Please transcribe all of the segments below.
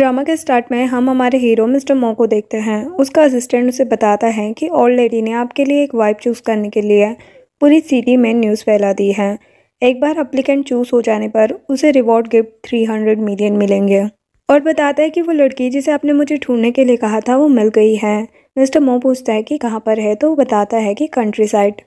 Drama के start में हम हमारे हीरो मिस्टर मो को देखते हैं। उसका असिस्टेंट उसे बताता है कि ओल्ड लेडी ने आपके लिए एक वाइफ चूज़ करने के लिए पूरी सिटी में न्यूज़ फैला दी है। एक बार एप्लीकेंट चूज़ हो जाने पर उसे रिवॉर्ड गिफ्ट 300 मिलियन मिलेंगे और बताता है कि वो लड़की जिसे आपने मुझे ढूंढने के लिए कहा था वो मिल गई है। मिस्टर मो पूछता है कि कहाँ पर है, तो वो बताता है कि कंट्री साइड।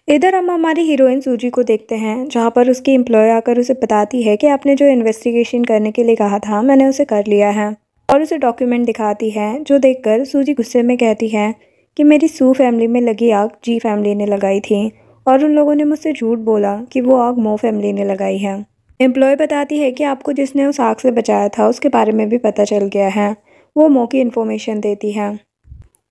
इधर हम हमारी हीरोइन सूजी को देखते हैं, जहाँ पर उसकी एम्प्लॉय आकर उसे बताती है कि आपने जो इन्वेस्टिगेशन करने के लिए कहा था मैंने उसे कर लिया है, और उसे डॉक्यूमेंट दिखाती है। जो देखकर सूजी गुस्से में कहती है कि मेरी सू फैमिली में लगी आग जी फैमिली ने लगाई थी और उन लोगों ने मुझसे झूठ बोला कि वो आग मो फैमिली ने लगाई है। एम्प्लॉय बताती है कि आपको जिसने उस आग से बचाया था उसके बारे में भी पता चल गया है। वो मो की इन्फॉर्मेशन देती है,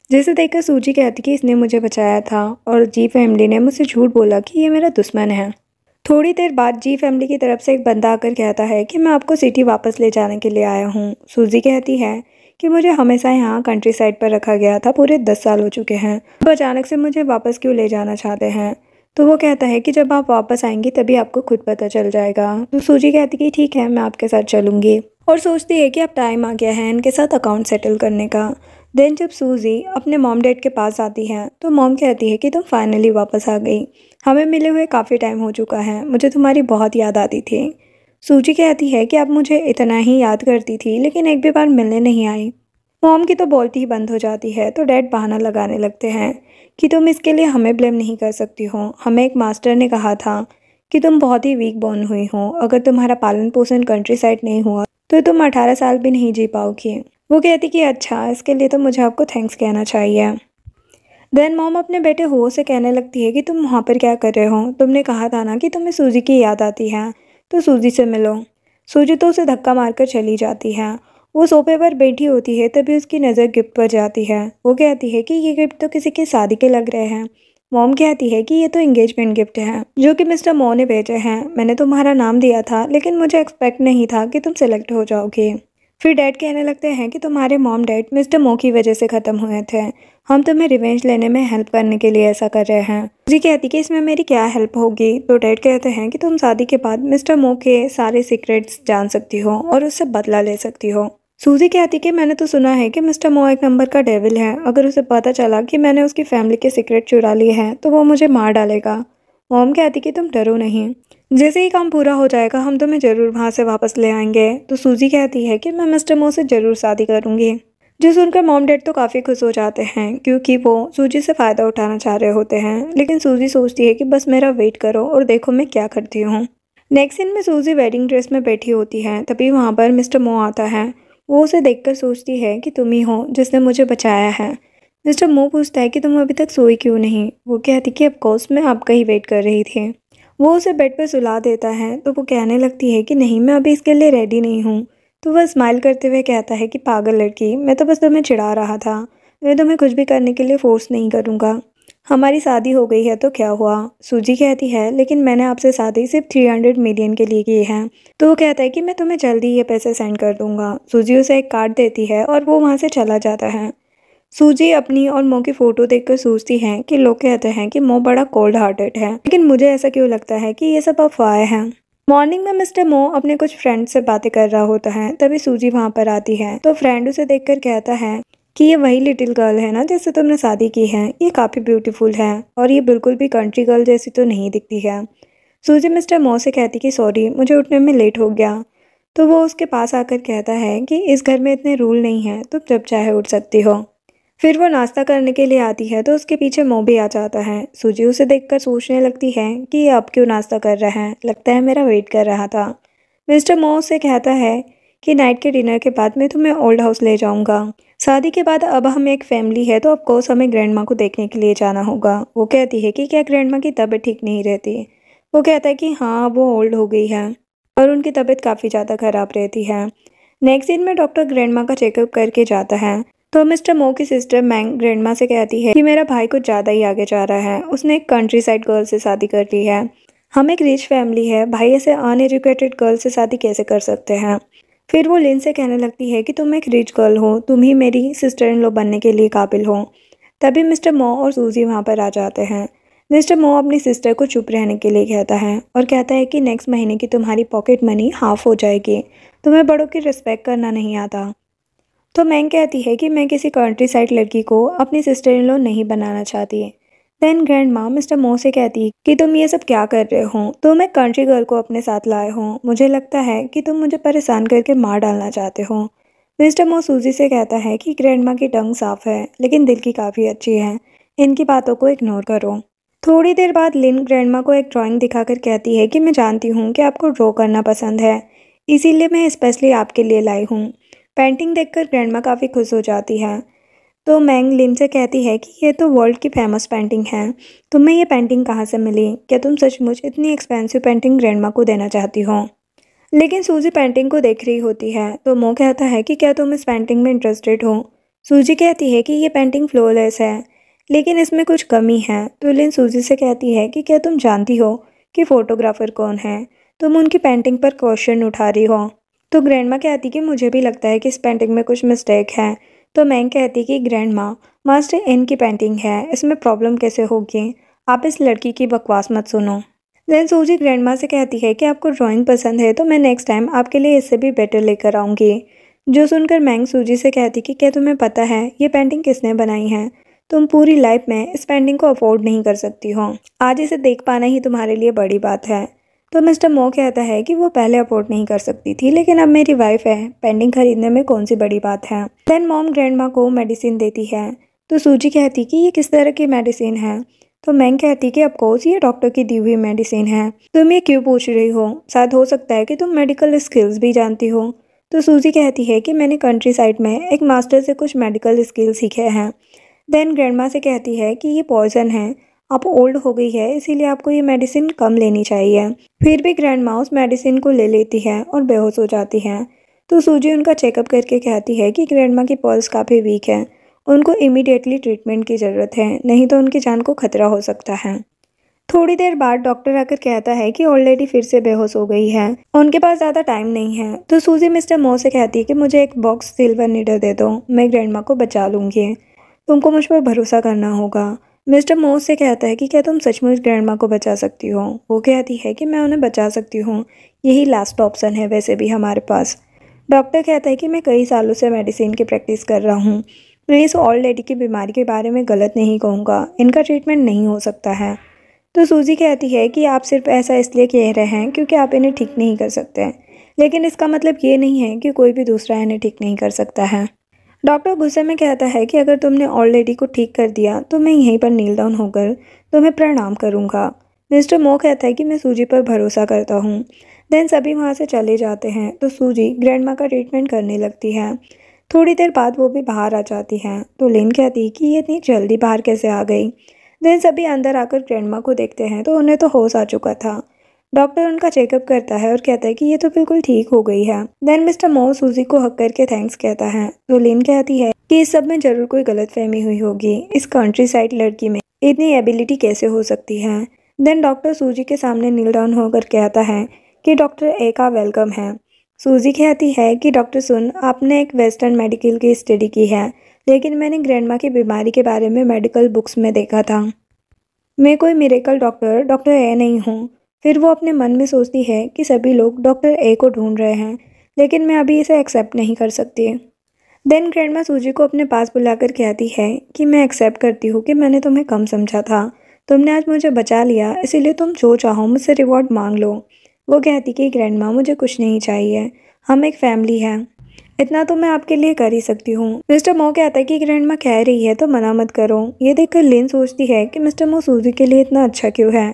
जिसे देखकर सूजी कहती कि इसने मुझे बचाया था और जी फैमिली ने मुझसे झूठ बोला कि ये मेरा दुश्मन है। थोड़ी देर बाद जी फैमिली की तरफ से एक बंदा आकर कहता है कि मैं आपको सिटी वापस ले जाने के लिए आया हूँ। सूजी कहती है कि मुझे हमेशा यहाँ कंट्री साइड पर रखा गया था, पूरे 10 साल हो चुके हैं, अब अचानक से मुझे वापस क्यों ले जाना चाहते हैं। तो वो कहता है कि जब आप वापस आएंगी तभी आपको खुद पता चल जाएगा। तो सूजी कहती कि ठीक है, मैं आपके साथ चलूँगी, और सोचती है कि अब टाइम आ गया है इनके साथ अकाउंट सेटल करने का। देन जब सूजी अपने मॉम डैड के पास आती है तो मॉम कहती है कि तुम फाइनली वापस आ गई, हमें मिले हुए काफ़ी टाइम हो चुका है, मुझे तुम्हारी बहुत याद आती थी। सूजी कहती है कि आप मुझे इतना ही याद करती थी लेकिन एक भी बार मिलने नहीं आई। मॉम की तो बोलती ही बंद हो जाती है, तो डैड बहाना लगाने लगते हैं कि तुम इसके लिए हमें ब्लेम नहीं कर सकती हो, हमें एक मास्टर ने कहा था कि तुम बहुत ही वीक बोर्न हुई हो, अगर तुम्हारा पालन पोषण कंट्री साइड नहीं हुआ तो तुम 18 साल भी नहीं जी पाओगी। वो कहती कि अच्छा, इसके लिए तो मुझे आपको थैंक्स कहना चाहिए। देन मॉम अपने बेटे हो से कहने लगती है कि तुम वहाँ पर क्या कर रहे हो, तुमने कहा था ना कि तुम्हें सूजी की याद आती है, तो सूजी से मिलो। सूजी तो उसे धक्का मारकर चली जाती है। वो सोफे पर बैठी होती है, तभी उसकी नज़र गिफ्ट पर जाती है। वो कहती है कि ये गिफ्ट तो किसी की शादी के लग रहे हैं। मॉम कहती है कि ये तो एंगेजमेंट गिफ्ट है जो कि मिस्टर मो ने भेजे हैं। मैंने तुम्हारा नाम दिया था लेकिन मुझे एक्सपेक्ट नहीं था कि तुम सेलेक्ट हो जाओगे। फिर डैड कहने लगते हैं कि तुम्हारे मॉम डैड मिस्टर मो की वजह से ख़त्म हुए थे, हम तुम्हें रिवेंज लेने में हेल्प करने के लिए ऐसा कर रहे हैं। जी कहती कि इसमें मेरी क्या हेल्प होगी। तो डैड कहते हैं कि तुम शादी के बाद मिस्टर मो के सारे सीक्रेट्स जान सकती हो और उससे बदला ले सकती हो। सूजी कहती कि मैंने तो सुना है कि मिस्टर मो एक नंबर का डेविल है, अगर उसे पता चला कि मैंने उसकी फैमिली के सीक्रेट चुरा लिए हैं तो वो मुझे मार डालेगा। मॉम कहती कि तुम डरो नहीं, जैसे ही काम पूरा हो जाएगा हम तुम्हें ज़रूर वहाँ से वापस ले आएंगे। तो सूजी कहती है कि मैं मिस्टर मो से ज़रूर शादी करूँगी। जो सुनकर मॉम डैड तो काफ़ी खुश हो जाते हैं, क्योंकि वो सूजी से फ़ायदा उठाना चाह रहे होते हैं। लेकिन सूजी सोचती है कि बस मेरा वेट करो और देखो मैं क्या करती हूँ। नेक्स्ट सीन में सूजी वेडिंग ड्रेस में बैठी होती है, तभी वहाँ पर मिस्टर मो आता है। वो उसे देखकर सोचती है कि तुम ही हो जिसने मुझे बचाया है। मिस्टर मो पूछता है कि तुम अभी तक सोई क्यों नहीं। वो कहती कि ऑफकोर्स मैं आपका ही वेट कर रही थी। वो उसे बेड पर सुला देता है, तो वो कहने लगती है कि नहीं, मैं अभी इसके लिए रेडी नहीं हूँ। तो वह स्माइल करते हुए कहता है कि पागल लड़की, मैं तो बस तुम्हें चिढ़ा रहा था, मैं तुम्हें कुछ भी करने के लिए फोर्स नहीं करूँगा। हमारी शादी हो गई है तो क्या हुआ। सूजी कहती है लेकिन मैंने आपसे शादी सिर्फ 300 मिलियन के लिए की है। तो वो कहता है कि मैं तुम्हें जल्दी ये पैसे सेंड कर दूंगा। सूजी उसे एक कार्ड देती है और वो वहाँ से चला जाता है। सूजी अपनी और मो की फोटो देखकर सोचती है कि लोग कहते हैं कि मो बड़ा कोल्ड हार्टेड है, लेकिन मुझे ऐसा क्यों लगता है कि ये सब अफवाहें हैं। मॉर्निंग में मिस्टर मो अपने कुछ फ्रेंड से बातें कर रहा होता है, तभी सूजी वहाँ पर आती है। तो फ्रेंड उसे देखकर कहता है कि ये वही लिटिल गर्ल है ना जिससे तुमने शादी की है, ये काफ़ी ब्यूटीफुल है और ये बिल्कुल भी कंट्री गर्ल जैसी तो नहीं दिखती है। सूजी मिस्टर मो से कहती कि सॉरी, मुझे उठने में लेट हो गया। तो वो उसके पास आकर कहता है कि इस घर में इतने रूल नहीं हैं, तुम जब चाहे उठ सकती हो। फिर वो नाश्ता करने के लिए आती है तो उसके पीछे मो भी आ जाता है। सूजी उसे देखकर सोचने लगती है कि ये अब क्यों नाश्ता कर रहा है, लगता है मेरा वेट कर रहा था। मिस्टर मो उससे कहता है कि नाइट के डिनर के बाद मैं तुम्हें ओल्ड हाउस ले जाऊंगा। शादी के बाद अब हम एक फैमिली है तो ऑफकोर्स हमें ग्रैंड माँ को देखने के लिए जाना होगा। वो कहती है कि क्या ग्रैंड माँ की तबीयत ठीक नहीं रहती। वो कहता है कि हाँ, वो ओल्ड हो गई है और उनकी तबीयत काफ़ी ज़्यादा ख़राब रहती है। नेक्स्ट दिन में डॉक्टर ग्रैंड माँ का चेकअप करके जाता है, तो मिस्टर मो की सिस्टर मैंग ग्रैंड माँ से कहती है कि मेरा भाई कुछ ज़्यादा ही आगे जा रहा है, उसने एक कंट्री साइड गर्ल से शादी कर ली है, हम एक रिच फैमिली है, भाई ऐसे अनएजुकेटेड गर्ल से शादी कैसे कर सकते हैं। फिर वो लिन से कहने लगती है कि तुम एक रिच गर्ल हो, तुम ही मेरी सिस्टर इन लॉ बनने के लिए काबिल हो। तभी मिस्टर मो और सूजी वहाँ पर आ जाते हैं। मिस्टर मो अपनी सिस्टर को चुप रहने के लिए कहता है और कहता है कि नेक्स्ट महीने की तुम्हारी पॉकेट मनी हाफ हो जाएगी, तुम्हें बड़ों की रिस्पेक्ट करना नहीं आता। तो मैंग कहती है कि मैं किसी कंट्री साइड लड़की को अपनी सिस्टर इन लॉ नहीं बनाना चाहती। देन ग्रैंड माँ मिस्टर मो से कहती है कि तुम ये सब क्या कर रहे हो, तो मैं कंट्री गर्ल को अपने साथ लाए हो, मुझे लगता है कि तुम मुझे परेशान करके मार डालना चाहते हो। मिस्टर मो सूजी से कहता है कि ग्रैंड माँ की टंग साफ है लेकिन दिल की काफ़ी अच्छी है, इनकी बातों को इग्नोर करो। थोड़ी देर बाद लिन ग्रैंड माँ को एक ड्राइंग दिखाकर कहती है कि मैं जानती हूँ कि आपको ड्रॉ करना पसंद है, इसीलिए मैं स्पेशली आपके लिए लाई हूँ। पेंटिंग देखकर ग्रैंड माँ काफ़ी खुश हो जाती है। तो मैंग लिन से कहती है कि ये तो वर्ल्ड की फेमस पेंटिंग है, तुम्हें ये पेंटिंग कहाँ से मिली, क्या तुम सचमुच इतनी एक्सपेंसिव पेंटिंग ग्रैंड माँ को देना चाहती हो। लेकिन सूजी पेंटिंग को देख रही होती है तो मो कहता है कि क्या तुम इस पेंटिंग में इंटरेस्टेड हो। सूजी कहती है कि ये पेंटिंग फ्लॉलेस है लेकिन इसमें कुछ कमी है। तो लिन सूजी से कहती है कि क्या तुम जानती हो कि फ़ोटोग्राफ़र कौन है, तुम उनकी पेंटिंग पर क्वेश्चन उठा रही हो। तो ग्रैंड माँ कहती कि मुझे भी लगता है कि इस पेंटिंग में कुछ मिस्टेक है। तो मैंग कहती कि ग्रैंड माँ मास्टर इन की पेंटिंग है, इसमें प्रॉब्लम कैसे होगी, आप इस लड़की की बकवास मत सुनो। देन सूजी ग्रैंड माँ से कहती है कि आपको ड्राइंग पसंद है तो मैं नेक्स्ट टाइम आपके लिए इससे भी बेटर लेकर आऊँगी। जो सुनकर मैंग सूजी से कहती कि क्या तुम्हें पता है ये पेंटिंग किसने बनाई है, तुम पूरी लाइफ में इस पेंटिंग को अफोर्ड नहीं कर सकती हो, आज इसे देख पाना ही तुम्हारे लिए बड़ी बात है। तो मिस्टर मो कहता है कि वो पहले अफोर्ड नहीं कर सकती थी लेकिन अब मेरी वाइफ है, पेंटिंग खरीदने में कौन सी बड़ी बात है। देन मॉम ग्रैंड माँ को मेडिसिन देती है। तो सूजी कहती कि ये किस तरह की मेडिसिन है। तो मैंग कहती कि ऑफकोर्स ये डॉक्टर की दी हुई मेडिसिन है, तुम ये क्यों पूछ रही हो, शायद हो सकता है कि तुम मेडिकल स्किल्स भी जानती हो। तो सूजी कहती है कि मैंने कंट्री साइड में एक मास्टर से कुछ मेडिकल स्किल सीखे हैं। देन ग्रैंडमा से कहती है कि ये पॉइजन है, आप ओल्ड हो गई है इसीलिए आपको ये मेडिसिन कम लेनी चाहिए। फिर भी ग्रैंडमा उस मेडिसिन को ले लेती है और बेहोश हो जाती है। तो सूजी उनका चेकअप करके कहती है कि ग्रैंडमा की पल्स काफ़ी वीक है, उनको इमीडिएटली ट्रीटमेंट की ज़रूरत है, नहीं तो उनकी जान को खतरा हो सकता है। थोड़ी देर बाद डॉक्टर आकर कहता है कि ओल्ड लेडी फिर से बेहोश हो गई है, उनके पास ज़्यादा टाइम नहीं है। तो सूजी मिस्टर मो से कहती है कि मुझे एक बॉक्स सिल्वर नीडल दे दो, मैं ग्रैंडमा को बचा लूँगी, तुमको मुझ पर भरोसा करना होगा। मिस्टर मो से कहता है कि क्या तुम सचमुच ग्रैंडमा को बचा सकती हो। वो कहती है कि मैं उन्हें बचा सकती हूँ, यही लास्ट ऑप्शन है वैसे भी हमारे पास। डॉक्टर कहता है कि मैं कई सालों से मेडिसिन की प्रैक्टिस कर रहा हूँ, मैं इस ओल्ड लेडी की बीमारी के बारे में गलत नहीं कहूँगा, इनका ट्रीटमेंट नहीं हो सकता है। तो सूजी कहती है कि आप सिर्फ ऐसा इसलिए कह रहे हैं क्योंकि आप इन्हें ठीक नहीं कर सकते, लेकिन इसका मतलब ये नहीं है कि कोई भी दूसरा इन्हें ठीक नहीं कर सकता है। डॉक्टर गुस्से में कहता है कि अगर तुमने ओल्ड लेडी को ठीक कर दिया तो मैं यहीं पर नील डाउन होकर तुम्हें प्रणाम करूँगा। मिस्टर मो कहता है कि मैं सूजी पर भरोसा करता हूँ। देन सभी वहाँ से चले जाते हैं। तो सूजी ग्रैंडमा का ट्रीटमेंट करने लगती है। थोड़ी देर बाद वो भी बाहर आ जाती हैं। तो लिन कहती है कि ये इतनी जल्दी बाहर कैसे आ गई। देन सभी अंदर आकर ग्रैंडमा को देखते हैं तो उन्हें तो होश आ चुका था। डॉक्टर उनका चेकअप करता है और कहता है कि ये तो बिल्कुल ठीक हो गई है। देन मिस्टर मो सूजी को हक करके थैंक्स कहता है। तो लिन कहती है कि इस सब में जरूर कोई गलतफहमी हुई होगी, इस कंट्री साइड लड़की में इतनी एबिलिटी कैसे हो सकती है। देन डॉक्टर सूजी के सामने नील डाउन होकर कहता है कि डॉक्टर ए का वेलकम है। सूजी कहती है कि डॉक्टर सुन, आपने एक वेस्टर्न मेडिकल की स्टडी की है, लेकिन मैंने ग्रैंडमा की बीमारी के बारे में मेडिकल बुक्स में देखा था, मैं कोई मिरेकल डॉक्टर ए नहीं हूँ। फिर वो अपने मन में सोचती है कि सभी लोग डॉक्टर ए को ढूंढ रहे हैं, लेकिन मैं अभी इसे एक्सेप्ट नहीं कर सकती। देन ग्रैंडमा सूजी को अपने पास बुलाकर कहती है कि मैं एक्सेप्ट करती हूँ कि मैंने तुम्हें कम समझा था, तुमने आज मुझे बचा लिया, इसीलिए तुम जो चाहो मुझसे रिवॉर्ड मांग लो। वो कहती कि ग्रैंडमा मुझे कुछ नहीं चाहिए, हम एक फैमिली हैं, इतना तो मैं आपके लिए कर ही सकती हूँ। मिस्टर मो कहता है कि ग्रैंडमा कह रही है तो मना मत करो। ये देखकर लिन सोचती है कि मिस्टर मो सूजी के लिए इतना अच्छा क्यों है,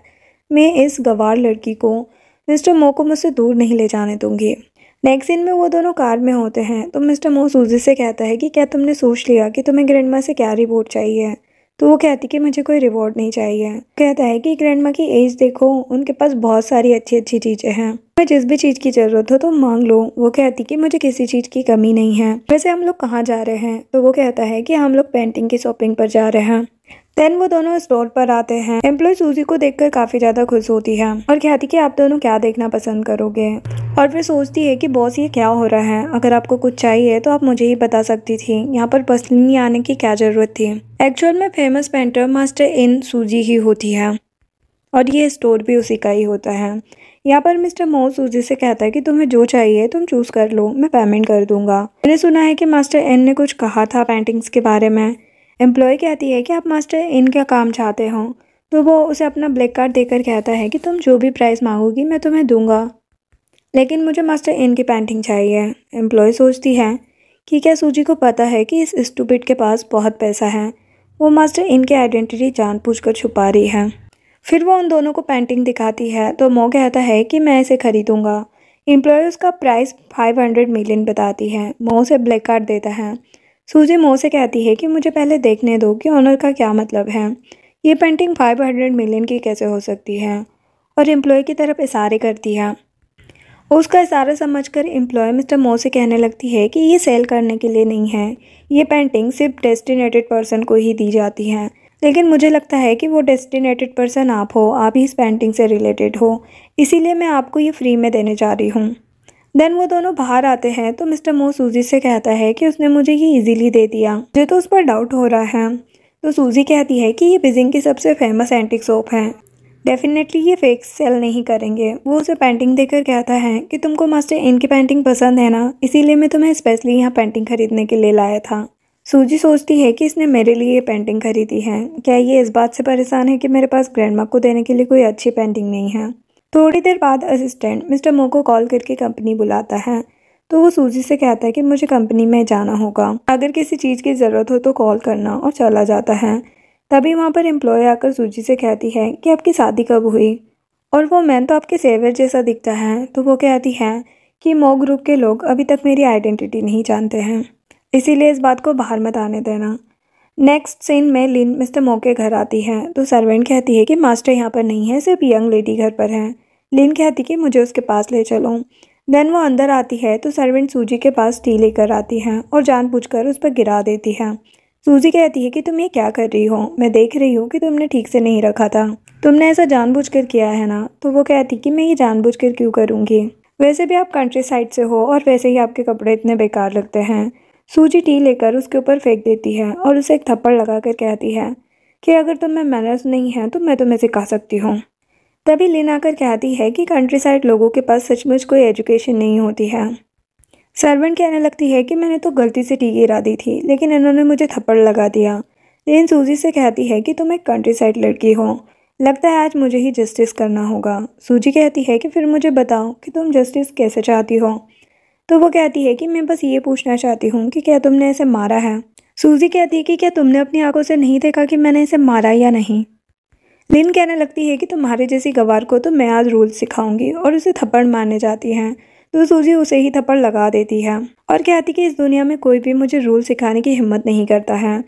मैं इस गवार लड़की को मिस्टर मो को मुझसे दूर नहीं ले जाने दूंगी। नेक्स्ट सीन में वो दोनों कार में होते हैं। तो मिस्टर मो सूजी से कहता है कि क्या तुमने सोच लिया कि तुम्हें ग्रैंडमा से क्या रिवॉर्ड चाहिए। तो वो कहती कि मुझे कोई रिवॉर्ड नहीं चाहिए। कहता है कि ग्रैंडमा की एज देखो, उनके पास बहुत सारी अच्छी अच्छी चीज़ें हैं, मैं जिस भी चीज़ की ज़रूरत हो तो मांग लो। वो कहती कि मुझे किसी चीज़ की कमी नहीं है। वैसे हम लोग कहाँ जा रहे हैं। तो वो कहता है कि हम लोग पेंटिंग की शॉपिंग पर जा रहे हैं। देन वो दोनों स्टोर पर आते हैं। एम्प्लॉय सूजी को देखकर काफ़ी ज़्यादा खुश होती है और कहती कि आप दोनों क्या देखना पसंद करोगे। और फिर सोचती है कि बॉस ये क्या हो रहा है, अगर आपको कुछ चाहिए तो आप मुझे ही बता सकती थी, यहाँ पर पर्सनली आने की क्या ज़रूरत थी। एक्चुअल में फेमस पेंटर मास्टर इन सूजी ही होती है और ये स्टोर भी उसी का ही होता है। यहाँ पर मिस्टर मो सूजी से कहता है कि तुम्हें जो चाहिए तुम चूज़ कर लो, मैं पेमेंट कर दूंगा। मैंने सुना है कि मास्टर एन ने कुछ कहा था पेंटिंग्स के बारे में। एम्प्लॉय कहती है कि आप मास्टर एन का काम चाहते हो, तो वो उसे अपना ब्लैक कार्ड देकर कहता है कि तुम जो भी प्राइस मांगोगी मैं तुम्हें दूंगा, लेकिन मुझे मास्टर एन की पेंटिंग चाहिए। एम्प्लॉय सोचती है कि क्या सूजी को पता है कि इस स्टूपिड के पास बहुत पैसा है, वो मास्टर इन की आइडेंटिटी जानबूझकर छुपा रही है। फिर वो उन दोनों को पेंटिंग दिखाती है तो मो कहता है कि मैं इसे खरीदूंगा। एम्प्लॉय उसका प्राइस 500 मिलियन बताती है। मो उसे ब्लैक कार्ड देता है। सूजी मो से कहती है कि मुझे पहले देखने दो कि ऑनर का क्या मतलब है, ये पेंटिंग 500 मिलियन की कैसे हो सकती है, और एम्प्लॉय की तरफ इशारे करती है। उसका इशारा समझकर एम्प्लॉय मिस्टर मो से कहने लगती है कि ये सेल करने के लिए नहीं है, ये पेंटिंग सिर्फ डेस्टिनेटेड पर्सन को ही दी जाती है, लेकिन मुझे लगता है कि वो डेस्टिनेटेड पर्सन आप हो, आप ही इस पेंटिंग से रिलेटेड हो, इसीलिए मैं आपको ये फ्री में देने जा रही हूँ। देन वो दोनों बाहर आते हैं तो मिस्टर मो सूजी से कहता है कि उसने मुझे ये इजीली दे दिया, मुझे तो उस पर डाउट हो रहा है। तो सूजी कहती है कि ये बीजिंग की सबसे फेमस एंटिक शॉप है, डेफिनेटली ये फेक सेल नहीं करेंगे। वो उसे पेंटिंग देकर कहता है कि तुमको मास्टर इन की पेंटिंग पसंद है ना, इसीलिए मैं तुम्हें स्पेशली यहाँ पेंटिंग खरीदने के लिए लाया था। सूजी सोचती है कि इसने मेरे लिए ये पेंटिंग खरीदी है, क्या ये इस बात से परेशान है कि मेरे पास ग्रैंडमा को देने के लिए कोई अच्छी पेंटिंग नहीं है। थोड़ी देर बाद असिस्टेंट मिस्टर मो को कॉल करके कंपनी बुलाता है, तो वो सूजी से कहता है कि मुझे कंपनी में जाना होगा, अगर किसी चीज़ की ज़रूरत हो तो कॉल करना, और चला जाता है। तभी वहाँ पर एम्प्लॉय आकर सूजी से कहती है कि आपकी शादी कब हुई, और वो मैन तो आपके सेवियर जैसा दिखता है। तो वो कहती है कि मो ग्रुप के लोग अभी तक मेरी आइडेंटिटी नहीं जानते हैं, इसीलिए इस बात को बाहर मत आने देना। नेक्स्ट सीन में लिन मिस्टर मो के घर आती है तो सर्वेंट कहती है कि मास्टर यहाँ पर नहीं है, सिर्फ यंग लेडी घर पर है। लिन कहती कि मुझे उसके पास ले चलो। देन वो अंदर आती है तो सर्वेंट सूजी के पास टी लेकर आती है और जानबूझकर उस पर गिरा देती है। सूजी कहती है कि तुम ये क्या कर रही हो, मैं देख रही हूँ कि तुमने ठीक से नहीं रखा था, तुमने ऐसा जानबूझकर किया है ना। तो वो कहती कि मैं ये जानबूझकर क्यों करूँगी, वैसे भी आप कंट्री साइड से हो और वैसे ही आपके कपड़े इतने बेकार लगते हैं। सूजी टी लेकर उसके ऊपर फेंक देती है और उसे एक थप्पड़ लगाकर कहती है कि अगर तुम में मैनर्स नहीं है तो मैं तुम्हें सिखा सकती हूँ। तभी लिन आकर कहती है कि कंट्री साइड लोगों के पास सचमुच कोई एजुकेशन नहीं होती है। सर्वेंट कहने लगती है कि मैंने तो गलती से टी गिरा दी थी, लेकिन इन्होंने मुझे थप्पड़ लगा दिया। लेकिन सूजी से कहती है कि तुम एक कंट्री साइड लड़की हो, लगता है आज मुझे ही जस्टिस करना होगा। सूजी कहती है कि फिर मुझे बताओ कि तुम जस्टिस कैसे चाहती हो। तो वो कहती है कि मैं बस ये पूछना चाहती हूँ कि क्या तुमने इसे मारा है। सूजी कहती है कि क्या तुमने अपनी आंखों से नहीं देखा कि मैंने इसे मारा या नहीं। लिन कहने लगती है कि तुम्हारे जैसी गवार को तो मैं आज रूल सिखाऊंगी, और उसे थप्पड़ मारने जाती हैं तो सूजी उसे ही थप्पड़ लगा देती है और कहती कि इस दुनिया में कोई भी मुझे रूल सिखाने की हिम्मत नहीं करता है।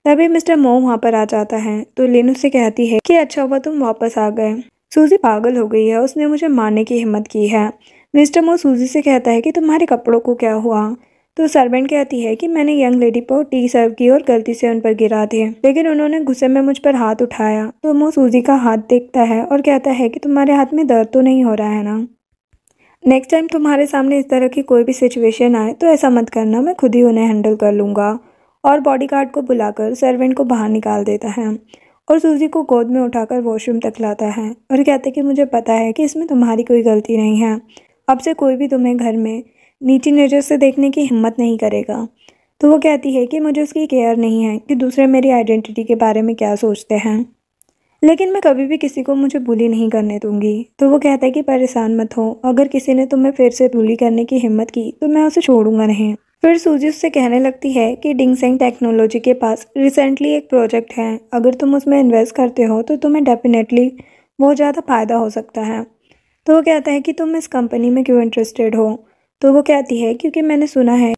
तभी मिस्टर मो वहाँ पर आ जाता है तो लिन उससे कहती है कि अच्छा हुआ तुम वापस आ गए, सूजी पागल हो गई है, उसने मुझे मारने की हिम्मत की है। मिस्टर मो सूजी से कहता है कि तुम्हारे कपड़ों को क्या हुआ। तो सर्वेंट कहती है कि मैंने यंग लेडी पर टी सर्व की और गलती से उन पर गिरा थे, लेकिन उन्होंने गुस्से में मुझ पर हाथ उठाया। तो मो सूजी का हाथ देखता है और कहता है कि तुम्हारे हाथ में दर्द तो नहीं हो रहा है ना। नेक्स्ट टाइम तुम्हारे सामने इस तरह की कोई भी सिचुएशन आए तो ऐसा मत करना, मैं खुद ही उन्हें हैंडल कर लूँगा। और बॉडीगार्ड को बुलाकर सर्वेंट को बाहर निकाल देता है और सूजी को गोद में उठाकर वॉशरूम तक लाता है और कहते कि मुझे पता है कि इसमें तुम्हारी कोई गलती नहीं है, अब से कोई भी तुम्हें घर में नीची नज़र से देखने की हिम्मत नहीं करेगा। तो वो कहती है कि मुझे उसकी केयर नहीं है कि दूसरे मेरी आइडेंटिटी के बारे में क्या सोचते हैं, लेकिन मैं कभी भी किसी को मुझे बुली नहीं करने दूंगी। तो वो कहता है कि परेशान मत हो, अगर किसी ने तुम्हें फिर से बुली करने की हिम्मत की तो मैं उसे छोड़ूंगा नहीं। फिर सूजी उससे कहने लगती है कि डिंगसेंग टेक्नोलॉजी के पास रिसेंटली एक प्रोजेक्ट है, अगर तुम उसमें इन्वेस्ट करते हो तो तुम्हें डेफिनेटली बहुत ज़्यादा फ़ायदा हो सकता है। तो वो कहता है कि तुम इस कंपनी में क्यों इंटरेस्टेड हो। तो वो कहती है क्योंकि मैंने सुना है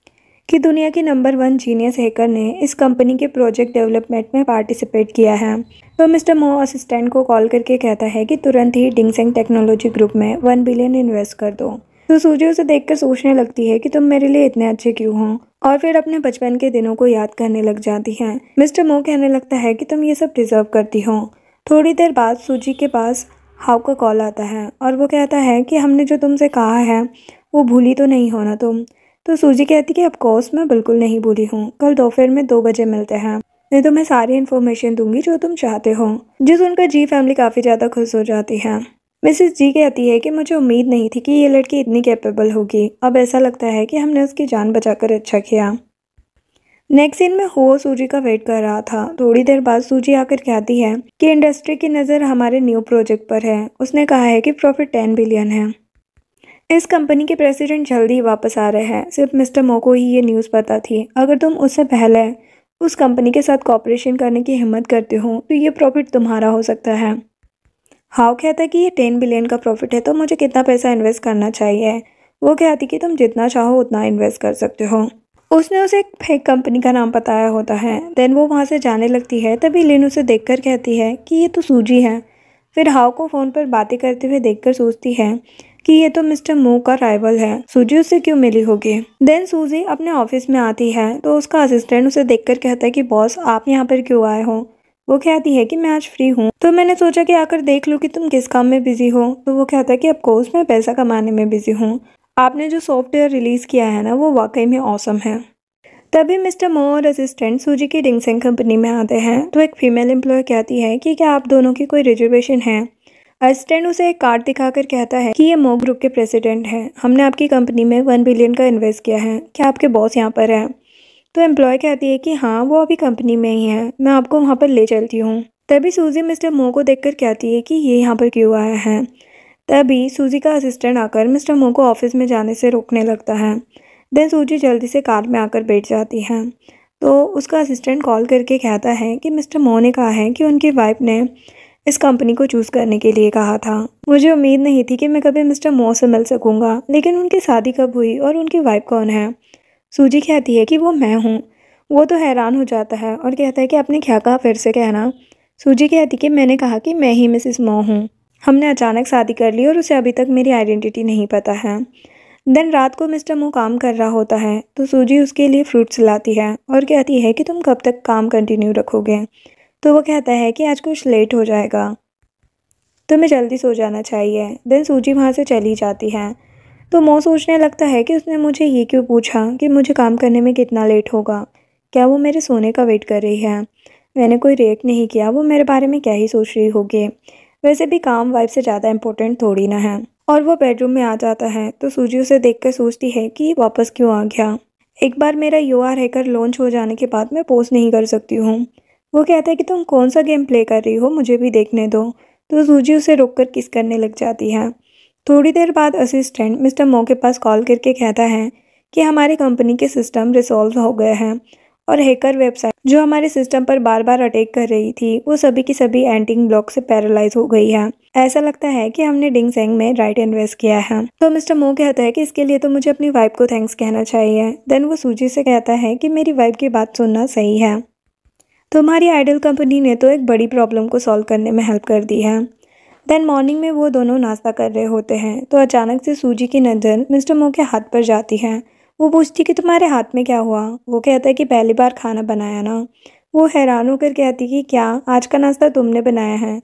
कि दुनिया की नंबर 1 जीनियस हैकर ने इस कंपनी के प्रोजेक्ट डेवलपमेंट में पार्टिसिपेट किया है। तो मिस्टर मो असिस्टेंट को कॉल करके कहता है कि तुरंत ही डिंगसेंग टेक्नोलॉजी ग्रुप में 1 बिलियन इन्वेस्ट कर दो। तो सूजी उसे देखकर सोचने लगती है कि तुम मेरे लिए इतने अच्छे क्यों हो, और फिर अपने बचपन के दिनों को याद करने लग जाती है। मिस्टर मो कहने लगता है कि तुम ये सब डिजर्व करती हो। थोड़ी देर बाद सूजी के पास हाउ का कॉल आता है और वो कहता है कि हमने जो तुमसे कहा है वो भूली तो नहीं हो ना तुम। तो सूजी कहती कि ऑफ कोर्स मैं बिल्कुल नहीं भूली हूँ, कल दोपहर में 2 बजे मिलते हैं, मैं तुम्हें सारी इन्फॉर्मेशन दूंगी जो तुम चाहते हो। जो सुनकर जी फैमिली काफ़ी ज़्यादा खुश हो जाती है। मिसेस जी कहती है कि मुझे उम्मीद नहीं थी कि ये लड़की इतनी कैपेबल होगी। अब ऐसा लगता है कि हमने उसकी जान बचाकर अच्छा किया। नेक्स्ट सीन में हो सूजी का वेट कर रहा था। थोड़ी देर बाद सूजी आकर कहती है कि इंडस्ट्री की नज़र हमारे न्यू प्रोजेक्ट पर है। उसने कहा है कि प्रॉफिट 10 बिलियन है। इस कंपनी के प्रेसिडेंट जल्दी ही वापस आ रहे हैं। सिर्फ मिस्टर मो को ही ये न्यूज़ पता थी। अगर तुम उससे पहले उस कंपनी के साथ कॉपरेशन करने की हिम्मत करते हो तो ये प्रॉफिट तुम्हारा हो सकता है। हाउ कहता है कि ये 10 बिलियन का प्रॉफिट है तो मुझे कितना पैसा इन्वेस्ट करना चाहिए। वो कहती कि तुम जितना चाहो उतना इन्वेस्ट कर सकते हो। उसने उसे एक फेक कंपनी का नाम बताया होता है। देन वो वहाँ से जाने लगती है। तभी लिन उसे देखकर कहती है कि ये तो सूजी है। फिर हाउ को फ़ोन पर बातें करते हुए देखकर सोचती है कि ये तो मिस्टर मो का राइवल है। सूजी उससे क्यों मिली होगी। देन सूजी अपने ऑफिस में आती है तो उसका असिस्टेंट उसे देखकर कहता है कि बॉस आप यहाँ पर क्यों आए हो। वो कहती है कि मैं आज फ्री हूँ तो मैंने सोचा कि आकर देख लूँ कि तुम किस काम में बिजी हो। तो वो कहता है कि ऑफकोर्स मैं पैसा कमाने में बिजी हूँ। आपने जो सॉफ्टवेयर रिलीज किया है ना वो वाकई में ऑसम है। तभी मिस्टर मो और असिस्टेंट सूजी की डिंगसेंग कंपनी में आते हैं तो एक फीमेल एम्प्लॉय कहती है कि क्या आप दोनों की कोई रिजर्वेशन है। असिस्टेंट उसे एक कार्ड दिखाकर कहता है कि ये मो ग्रुप के प्रेसिडेंट हैं। हमने आपकी कंपनी में 1 बिलियन का इन्वेस्ट किया है। क्या आपके बॉस यहाँ पर हैं। तो एम्प्लॉय कहती है कि हाँ वो अभी कंपनी में ही है। मैं आपको वहाँ पर ले चलती हूँ। तभी सूजी मिस्टर मो को देखकर कहती है कि ये यहाँ पर क्यों आया है। तभी सूजी का असिस्टेंट आकर मिस्टर मो को ऑफिस में जाने से रोकने लगता है। देन सूजी जल्दी से कार में आकर बैठ जाती है तो उसका असिस्टेंट कॉल करके कहता है कि मिस्टर मो ने कहा है कि उनकी वाइफ ने इस कंपनी को चूज़ करने के लिए कहा था। मुझे उम्मीद नहीं थी कि मैं कभी मिस्टर मो से मिल सकूंगा, लेकिन उनकी शादी कब हुई और उनकी वाइफ कौन है। सूजी कहती है कि वो मैं हूँ। वो तो हैरान हो जाता है और कहता है कि आपने क्या कहा, फिर से कहना। सूजी कहती कि मैंने कहा कि मैं ही मिसेस मो हूँ। हमने अचानक शादी कर ली और उसे अभी तक मेरी आइडेंटिटी नहीं पता है। देन रात को मिस्टर मो काम कर रहा होता है तो सूजी उसके लिए फ्रूट्स लाती है और कहती है कि तुम कब तक काम कंटिन्यू रखोगे। तो वो कहता है कि आज कुछ लेट हो जाएगा, तुम्हें जल्दी सो जाना चाहिए। देन सूजी वहाँ से चली जाती है तो मो सोचने लगता है कि उसने मुझे ये क्यों पूछा कि मुझे काम करने में कितना लेट होगा। क्या वो मेरे सोने का वेट कर रही है। मैंने कोई रिएक्ट नहीं किया, वो मेरे बारे में क्या ही सोच रही होगी। वैसे भी काम वाइफ से ज़्यादा इम्पोर्टेंट थोड़ी ना है। और वो बेडरूम में आ जाता है तो सूजी उसे देखकर सोचती है कि वापस क्यों आ गया। एक बार मेरा यूआर हैकर लॉन्च हो जाने के बाद मैं पोस्ट नहीं कर सकती हूँ। वो कहता है कि तुम कौन सा गेम प्ले कर रही हो, मुझे भी देखने दो। तो सूजी उसे रोककर किस करने लग जाती है। थोड़ी देर बाद असिस्टेंट मिस्टर मो के पास कॉल करके कहता है कि हमारी कंपनी के सिस्टम रिसॉल्व हो गए हैं और हैकर वेबसाइट जो हमारे सिस्टम पर बार बार अटैक कर रही थी वो सभी की सभी एंटिंग ब्लॉक से पैरालाइज हो गई है। ऐसा लगता है कि हमने डिंगसेंग में राइट इन्वेस्ट किया है। तो मिस्टर मो कहता है कि इसके लिए तो मुझे अपनी वाइफ को थैंक्स कहना चाहिए। देन वो सूजी से कहता है कि मेरी वाइफ की बात सुनना सही है। तुम्हारी आइडल कंपनी ने तो एक बड़ी प्रॉब्लम को सॉल्व करने में हेल्प कर दी है। देन मॉर्निंग में वो दोनों नाश्ता कर रहे होते हैं तो अचानक से सूजी की नज़र मिस्टर मो के हाथ पर जाती है। वो पूछती कि तुम्हारे हाथ में क्या हुआ। वो कहता है कि पहली बार खाना बनाया ना। वो हैरान होकर कहती कि क्या आज का नाश्ता तुमने बनाया है।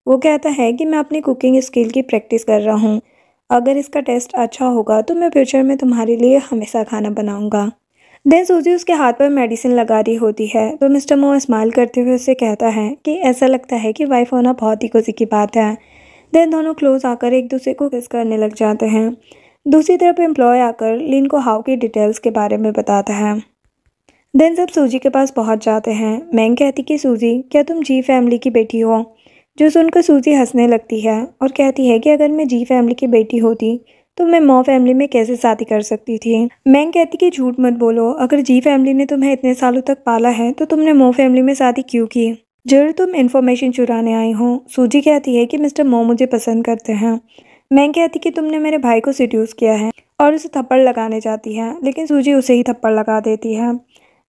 वो कहता है कि मैं अपनी कुकिंग स्किल की प्रैक्टिस कर रहा हूँ। अगर इसका टेस्ट अच्छा होगा तो मैं फ्यूचर में तुम्हारे लिए हमेशा खाना बनाऊँगा। देन सूजी उसके हाथ पर मेडिसिन लगा रही होती है तो मिस्टर मो स्माइल करते हुए उससे कहता है कि ऐसा लगता है कि वाइफ होना बहुत ही खुशी की बात है। देन दोनों क्लोज आकर एक दूसरे को किस करने लग जाते हैं। दूसरी तरफ एम्प्लॉय आकर लिन को हाउ की डिटेल्स के बारे में बताता है। देन सब सूजी के पास पहुंच जाते हैं। मैंग कहती कि सूजी क्या तुम जी फैमिली की बेटी हो। जो सुनकर सूजी हंसने लगती है और कहती है कि अगर मैं जी फैमिली की बेटी होती तो मैं मो फैमिली में कैसे शादी कर सकती थी। मैंग कहती कि झूठ मत बोलो, अगर जी फैमिली ने तुम्हें इतने सालों तक पाला है तो तुमने मो फैमिली में शादी क्यों की। जरूर तुम इन्फॉर्मेशन चुराने आई हो। सूजी कहती है कि मिस्टर मो मुझे पसंद करते हैं। मैंग कहती कि तुमने मेरे भाई को सिड्यूस किया है और उसे थप्पड़ लगाने जाती है, लेकिन सूजी उसे ही थप्पड़ लगा देती है।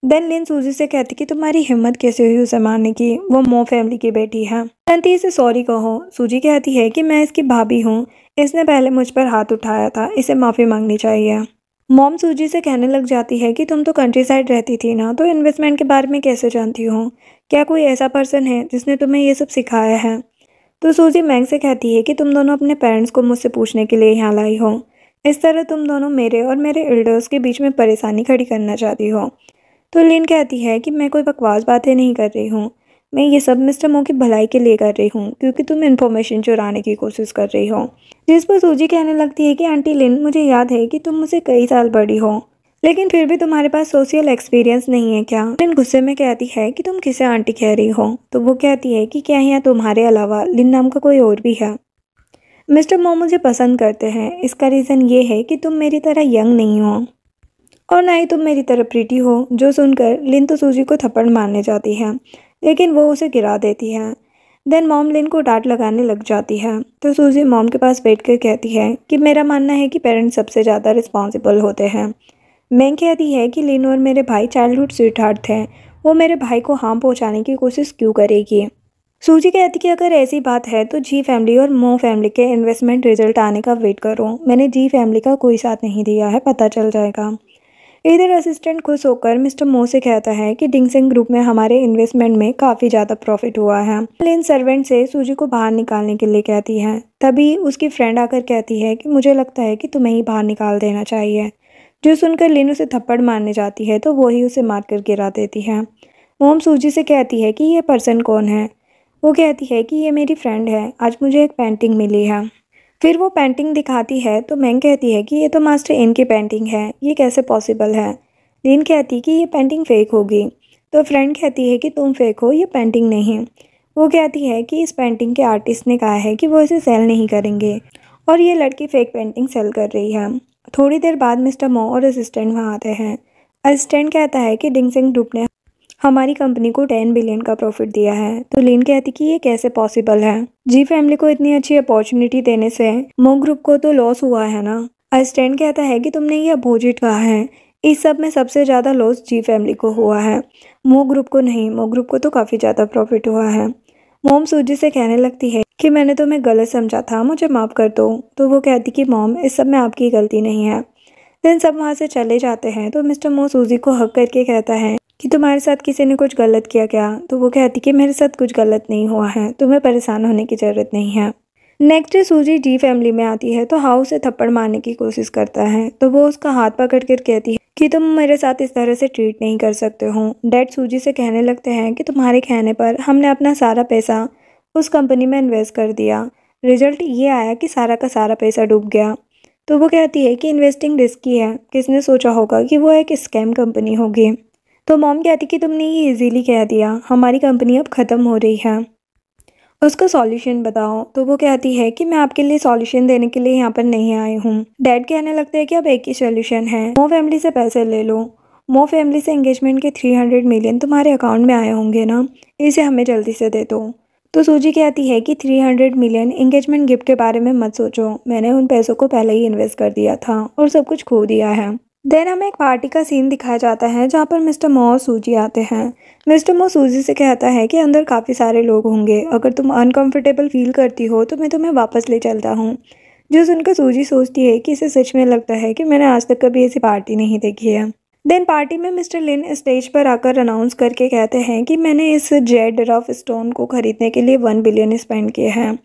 देन लिन सूजी से कहती कि तुम्हारी हिम्मत कैसे हुई उसे मारने की, वो मो फैमिली की बेटी है। जानती इसे सॉरी कहो। सूजी कहती है कि मैं इसकी भाभी हूँ, इसने पहले मुझ पर हाथ उठाया था, इसे माफ़ी मांगनी चाहिए। मॉम सूजी से कहने लग जाती है कि तुम तो कंट्री साइड रहती थी ना, तो इन्वेस्टमेंट के बारे में कैसे जानती हो। क्या कोई ऐसा पर्सन है जिसने तुम्हें ये सब सिखाया है। तो सूजी मैंग से कहती है कि तुम दोनों अपने पेरेंट्स को मुझसे पूछने के लिए यहाँ लाई हो। इस तरह तुम दोनों मेरे और मेरे एल्डर्स के बीच में परेशानी खड़ी करना चाहती हो। तो लिन कहती है कि मैं कोई बकवास बातें नहीं कर रही हूँ, मैं ये सब मिस्टर मो की भलाई के लिए कर रही हूँ क्योंकि तुम इन्फॉर्मेशन चुराने की कोशिश कर रही हो। जिस पर सूजी कहने लगती है कि आंटी लिन, मुझे याद है कि तुम मुझसे कई साल बड़ी हो, लेकिन फिर भी तुम्हारे पास सोशल एक्सपीरियंस नहीं है क्या। लिन गुस्से में कहती है कि तुम किसे आंटी कह रही हो। तो वो कहती है कि क्या यहाँ तुम्हारे अलावा लिन नाम का कोई और भी है। मिस्टर मो मुझे पसंद करते हैं, इसका रीज़न ये है कि तुम मेरी तरह यंग नहीं हो और ना ही तुम मेरी तरह प्रीटी हो। जो सुनकर लिन तो सूजी को थप्पड़ मारने जाती है, लेकिन वो उसे गिरा देती है। देन मॉम लिन को डांट लगाने लग जाती है। तो सूजी मॉम के पास बैठकर कहती है कि मेरा मानना है कि पेरेंट्स सबसे ज़्यादा रिस्पॉन्सिबल होते हैं। मैं कहती है कि लिन और मेरे भाई चाइल्डहुड स्वीटहार्ट थे, वो मेरे भाई को हार्म पहुंचाने की कोशिश क्यों करेगी। सूजी कहती कि अगर ऐसी बात है तो जी फैमिली और मो फैमिली के इन्वेस्टमेंट रिजल्ट आने का वेट करो। मैंने जी फैमिली का कोई साथ नहीं दिया है, पता चल जाएगा। इधर असिस्टेंट खुश होकर मिस्टर मो से कहता है कि डिंगसिंग ग्रुप में हमारे इन्वेस्टमेंट में काफ़ी ज़्यादा प्रॉफिट हुआ है। लिन सर्वेंट से सूजी को बाहर निकालने के लिए कहती है। तभी उसकी फ्रेंड आकर कहती है कि मुझे लगता है कि तुम्हें ही बाहर निकाल देना चाहिए। जो सुनकर लिन उसे थप्पड़ मारने जाती है तो वही उसे मारकर गिरा देती है। मोम सूजी से कहती है कि ये पर्सन कौन है। वो कहती है कि ये मेरी फ्रेंड है, आज मुझे एक पेंटिंग मिली है। फिर वो पेंटिंग दिखाती है तो मैंग कहती है कि ये तो मास्टर इन की पेंटिंग है, ये कैसे पॉसिबल है। लिन कहती कि ये पेंटिंग फेक होगी। तो फ्रेंड कहती है कि तुम फेक हो, ये पेंटिंग नहीं। वो कहती है कि इस पेंटिंग के आर्टिस्ट ने कहा है कि वो इसे सेल नहीं करेंगे और ये लड़की फेक पेंटिंग सेल कर रही है। थोड़ी देर बाद मिस्टर मो और असिस्टेंट वहाँ आते हैं। असिस्टेंट कहता है कि डिंगसिंग ग्रुप ने हमारी कंपनी को 10 बिलियन का प्रॉफिट दिया है। तो लिन कहती कि ये कैसे पॉसिबल है। जी फैमिली को इतनी अच्छी अपॉर्चुनिटी देने से मो ग्रुप को तो लॉस हुआ है ना। असिस्टेंट कहता है कि तुमने ये अपोजिट कहा है, इस सब में सबसे ज़्यादा लॉस जी फैमिली को हुआ है, मो ग्रुप को नहीं। मो ग्रुप को तो काफ़ी ज़्यादा प्रॉफिट हुआ है। मोम सूजी से कहने लगती है कि मैंने तुम्हें गलत समझा था, मुझे माफ़ कर दो। तो वो कहती कि मॉम, इस सब में आपकी गलती नहीं है। देन सब वहाँ से चले जाते हैं। तो मिस्टर मो सूजी को हक करके कहता है कि तुम्हारे साथ किसी ने कुछ गलत किया क्या। तो वो कहती कि मेरे साथ कुछ गलत नहीं हुआ है, तुम्हें परेशान होने की ज़रूरत नहीं है। नेक्स्ट डे सूजी जी फैमिली में आती है तो हाउ उसे थप्पड़ मारने की कोशिश करता है। तो वो उसका हाथ पकड़ कर कहती है कि तुम मेरे साथ इस तरह से ट्रीट नहीं कर सकते हो। डैड सूजी से कहने लगते हैं कि तुम्हारे कहने पर हमने अपना सारा पैसा उस कंपनी में इन्वेस्ट कर दिया, रिजल्ट ये आया कि सारा का सारा पैसा डूब गया। तो वो कहती है कि इन्वेस्टिंग रिस्की है, किसने सोचा होगा कि वो एक स्कैम कंपनी होगी। तो मॉम कहती कि तुमने ये इजीली कह दिया, हमारी कंपनी अब ख़त्म हो रही है, उसका सॉल्यूशन बताओ। तो वो कहती है कि मैं आपके लिए सॉल्यूशन देने के लिए यहाँ पर नहीं आई हूँ। डैड कहने लगते हैं कि अब एक ही सॉल्यूशन है, मो फैमिली से पैसे ले लो। मो फैमिली से एंगेजमेंट के 300 मिलियन तुम्हारे अकाउंट में आए होंगे ना, इसे हमें जल्दी से दे दो। तो सूजी कहती है कि 300 मिलियन एंगेजमेंट गिफ्ट के बारे में मत सोचो, मैंने उन पैसों को पहले ही इन्वेस्ट कर दिया था और सब कुछ खो दिया है। देन हमें एक पार्टी का सीन दिखाया जाता है जहाँ पर मिस्टर मो और सूजी आते हैं। मिस्टर मो सूजी से कहता है कि अंदर काफ़ी सारे लोग होंगे, अगर तुम अनकंफर्टेबल फील करती हो तो मैं तुम्हें वापस ले चलता हूँ। जो सुनकर सूजी सोचती है कि इसे सच में लगता है कि मैंने आज तक कभी ऐसी पार्टी नहीं देखी है। देन पार्टी में मिस्टर लिन स्टेज पर आकर अनाउंस करके कहते हैं कि मैंने इस जेड रफ स्टोन को खरीदने के लिए 1 बिलियन स्पेंड किए हैं।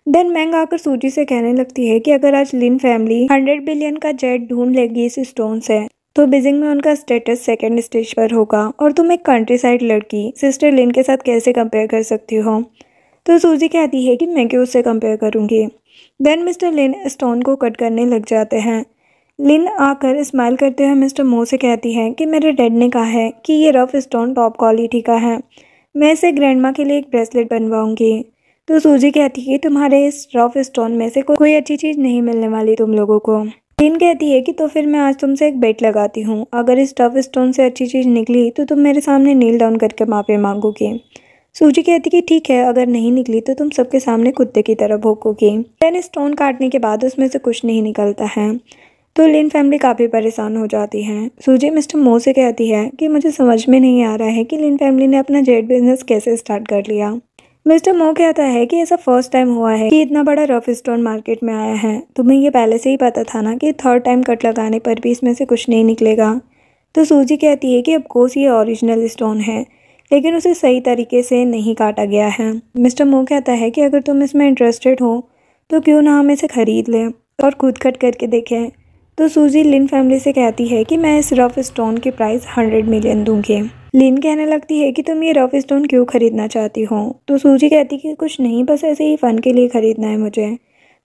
देन मैंग आकर सूजी से कहने लगती है कि अगर आज लिन फैमिली 100 बिलियन का जेट ढूंढ लेगी इस स्टोन से तो बीजिंग में उनका स्टेटस सेकंड स्टेज पर होगा और तुम एक कंट्री साइड लड़की सिस्टर लिन के साथ कैसे कंपेयर कर सकती हो। तो सूजी कहती है कि मैं क्यों उससे कंपेयर करूँगी। देन मिस्टर लिन स्टोन को कट करने लग जाते हैं। लिन आकर स्माइल करते हुए मिस्टर मो से कहती है कि मेरे डैड ने कहा है कि ये रफ स्टोन टॉप क्वालिटी का है, मैं इसे ग्रैंडमा के लिए एक ब्रेसलेट बनवाऊंगी। तो सूजी कहती है कि तुम्हारे इस रफ स्टोन में से कोई अच्छी चीज़ नहीं मिलने वाली तुम लोगों को। लिन कहती है कि तो फिर मैं आज तुमसे एक बेट लगाती हूँ, अगर इस टफ स्टोन से अच्छी चीज़ निकली तो तुम मेरे सामने नील डाउन करके माफ़ी मांगोगी। सूजी कहती कि ठीक है, अगर नहीं निकली तो तुम सबके सामने कुत्ते की तरह भौंकोगी। देन स्टोन काटने के बाद उसमें से कुछ नहीं निकलता है तो लिन फैमिली काफ़ी परेशान हो जाती है। सूजी मिस्टर मो से कहती है कि मुझे समझ में नहीं आ रहा है कि लिन फैमिली ने अपना जेट बिजनेस कैसे स्टार्ट कर लिया। मिस्टर मो कहता है कि ऐसा फर्स्ट टाइम हुआ है कि इतना बड़ा रफ स्टोन मार्केट में आया है, तुम्हें ये पहले से ही पता था ना कि थर्ड टाइम कट लगाने पर भी इसमें से कुछ नहीं निकलेगा। तो सूजी कहती है कि ऑफकोर्स ये ओरिजिनल स्टोन है लेकिन उसे सही तरीके से नहीं काटा गया है। मिस्टर मो कहता है कि अगर तुम इसमें इंटरेस्टेड हो तो क्यों ना हम इसे ख़रीद लें और खुद कट करके देखें। तो सूजी लिन फैमिली से कहती है कि मैं इस रफ स्टोन की प्राइस 100 मिलियन दूंगी। लिन कहने लगती है कि तुम ये रफ स्टोन क्यों खरीदना चाहती हो। तो सूजी कहती कि कुछ नहीं, बस ऐसे ही फ़न के लिए ख़रीदना है मुझे।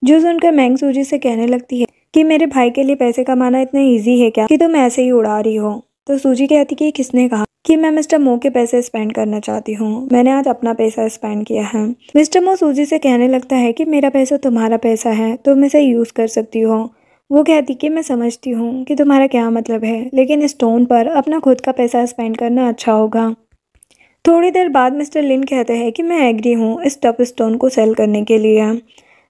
जो सुनकर मैंग सूजी से कहने लगती है कि मेरे भाई के लिए पैसे कमाना इतना ईजी है क्या कि तुम ऐसे ही उड़ा रही हो। तो सूजी कहती कि किसने कहा कि मैं मिस्टर मो के पैसे स्पेंड करना चाहती हूँ, मैंने आज अपना पैसा स्पेंड किया है। मिस्टर मो सूजी से कहने लगता है कि मेरा पैसा तुम्हारा पैसा है, तुम इसे यूज़ कर सकती हो। वो कहती कि मैं समझती हूँ कि तुम्हारा क्या मतलब है, लेकिन स्टोन पर अपना खुद का पैसा स्पेंड करना अच्छा होगा। थोड़ी देर बाद मिस्टर लिन कहते हैं कि मैं एग्री हूँ इस टफ स्टोन को सेल करने के लिए।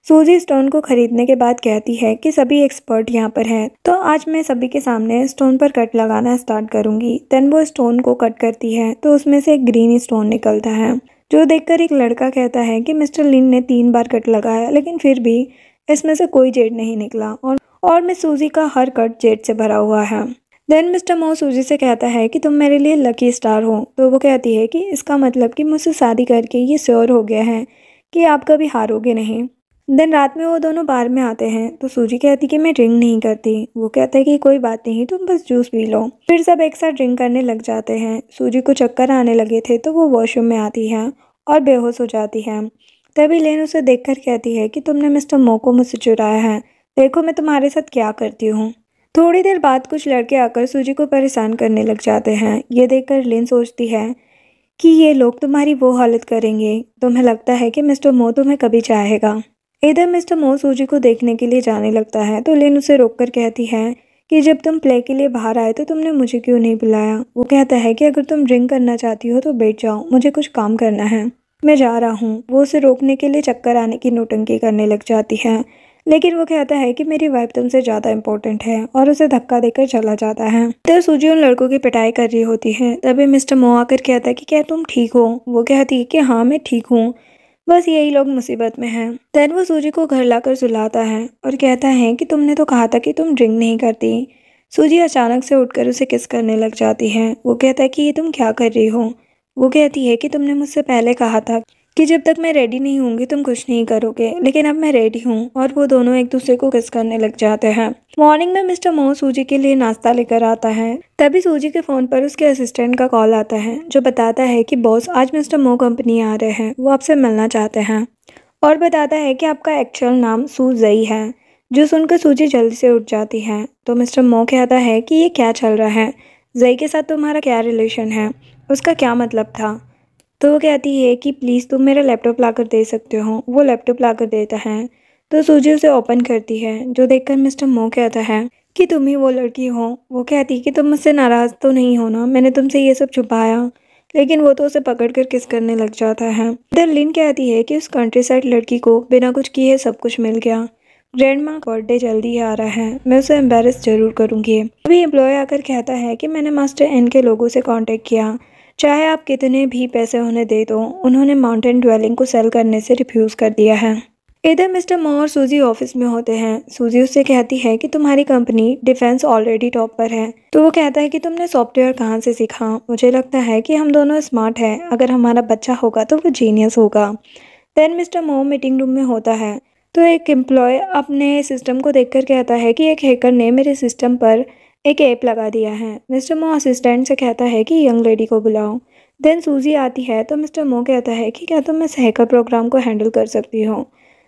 सूजी स्टोन को खरीदने के बाद कहती है कि सभी एक्सपर्ट यहाँ पर हैं, तो आज मैं सभी के सामने स्टोन पर कट लगाना स्टार्ट करूँगी। देन वो स्टोन को कट करती है तो उसमें से एक ग्रीन स्टोन निकलता है, जो देखकर एक लड़का कहता है कि मिस्टर लिन ने 3 बार कट लगाया, लेकिन फिर भी इसमें से कोई जेड नहीं निकला और मिस सूजी का हर कट जेड से भरा हुआ है। देन मिस्टर मो सूजी से कहता है कि तुम मेरे लिए लकी स्टार हो। तो वो कहती है कि इसका मतलब कि मुझसे शादी करके ये श्योर हो गया है कि आप कभी हारोगे नहीं। देन रात में वो दोनों बार में आते हैं तो सूजी कहती कि मैं ड्रिंक नहीं करती। वो कहता है कि कोई बात नहीं, तुम बस जूस पी लो। फिर सब एक साथ ड्रिंक करने लग जाते हैं। सूजी को चक्कर आने लगे थे तो वो वॉशरूम में आती है और बेहोश हो जाती है। तभी लेन उसे देखकर कहती है कि तुमने मिस्टर मो को मुझसे चुराया है, देखो मैं तुम्हारे साथ क्या करती हूँ। थोड़ी देर बाद कुछ लड़के आकर सूजी को परेशान करने लग जाते हैं। ये देखकर लिन सोचती है कि ये लोग तुम्हारी वो हालत करेंगे, तुम्हें लगता है कि मिस्टर मो तुम्हें कभी चाहेगा। इधर मिस्टर मो सूजी को देखने के लिए जाने लगता है तो लिन उसे रोककर कहती है कि जब तुम प्ले के लिए बाहर आए तो तुमने मुझे क्यों नहीं बुलाया। वो कहता है कि अगर तुम ड्रिंक करना चाहती हो तो बैठ जाओ, मुझे कुछ काम करना है, मैं जा रहा हूँ। वो उसे रोकने के लिए चक्कर आने की नौटंकी करने लग जाती है, लेकिन वो कहता है कि मेरी वाइफ तुमसे ज़्यादा इम्पोर्टेंट है और उसे धक्का देकर चला जाता है। तो सूजी उन लड़कों की पिटाई कर रही होती है। तभी मिस्टर मो आकर कहता है कि क्या तुम ठीक हो। वो कहती है कि हाँ मैं ठीक हूँ, बस यही लोग मुसीबत में हैं। देन वो सूजी को घर लाकर सुलाता है और कहता है कि तुमने तो कहा था कि तुम ड्रिंक नहीं करती। सूजी अचानक से उठकर उसे किस करने लग जाती है। वो कहता है कि ये तुम क्या कर रही हो। वो कहती है कि तुमने मुझसे पहले कहा था कि जब तक मैं रेडी नहीं होंगी तुम कुछ नहीं करोगे, लेकिन अब मैं रेडी हूँ। और वो दोनों एक दूसरे को किस करने लग जाते हैं। मॉर्निंग में मिस्टर मो सूजी के लिए नाश्ता लेकर आता है। तभी सूजी के फ़ोन पर उसके असिस्टेंट का कॉल आता है, जो बताता है कि बॉस आज मिस्टर मो कंपनी आ रहे हैं, वो आपसे मिलना चाहते हैं। और बताता है कि आपका एक्चुअल नाम सू जई है। जो सुनकर सूजी जल्दी से उठ जाती है। तो मिस्टर मो कहता है कि ये क्या चल रहा है, जई के साथ तुम्हारा क्या रिलेशन है, उसका क्या मतलब था। तो वो कहती है कि प्लीज़ तुम मेरा लैपटॉप लाकर दे सकते हो। वो लैपटॉप लाकर देता है तो सूजी उसे ओपन करती है, जो देखकर मिस्टर मो कहता है कि तुम ही वो लड़की हो। वो कहती है कि तुम मुझसे नाराज़ तो नहीं हो ना, मैंने तुमसे ये सब छुपाया। लेकिन वो तो उसे पकड़कर किस करने लग जाता है। इधर लिन कहती है कि उस कंट्री साइड लड़की को बिना कुछ किए सब कुछ मिल गया। ग्रैंड माँ का बर्थडे जल्दी आ रहा है, मैं उसे एम्बेरस जरूर करूँगी। अभी एम्प्लॉय आकर कहता है कि मैंने मास्टर एन के लोगों से कांटेक्ट किया, चाहे आप कितने भी पैसे उन्हें दे दो, उन्होंने माउंटेन ड्वेलिंग को सेल करने से रिफ्यूज़ कर दिया है। इधर मिस्टर मो और सूजी ऑफिस में होते हैं। सूजी उससे कहती है कि तुम्हारी कंपनी डिफेंस ऑलरेडी टॉप पर है। तो वो कहता है कि तुमने सॉफ्टवेयर कहाँ से सीखा। मुझे लगता है कि हम दोनों स्मार्ट हैं, अगर हमारा बच्चा होगा तो वो जीनियस होगा। देन मिस्टर मो मीटिंग रूम में होता है तो एक एम्प्लॉय अपने सिस्टम को देखकर कहता है कि एक हैकर ने मेरे सिस्टम पर एक ऐप लगा दिया है। मिस्टर मो असिस्टेंट से कहता है कि यंग लेडी को बुलाओ। देन सूजी आती है तो मिस्टर मो कहता है कि क्या तुम इस हैकर प्रोग्राम को हैंडल कर सकती हो।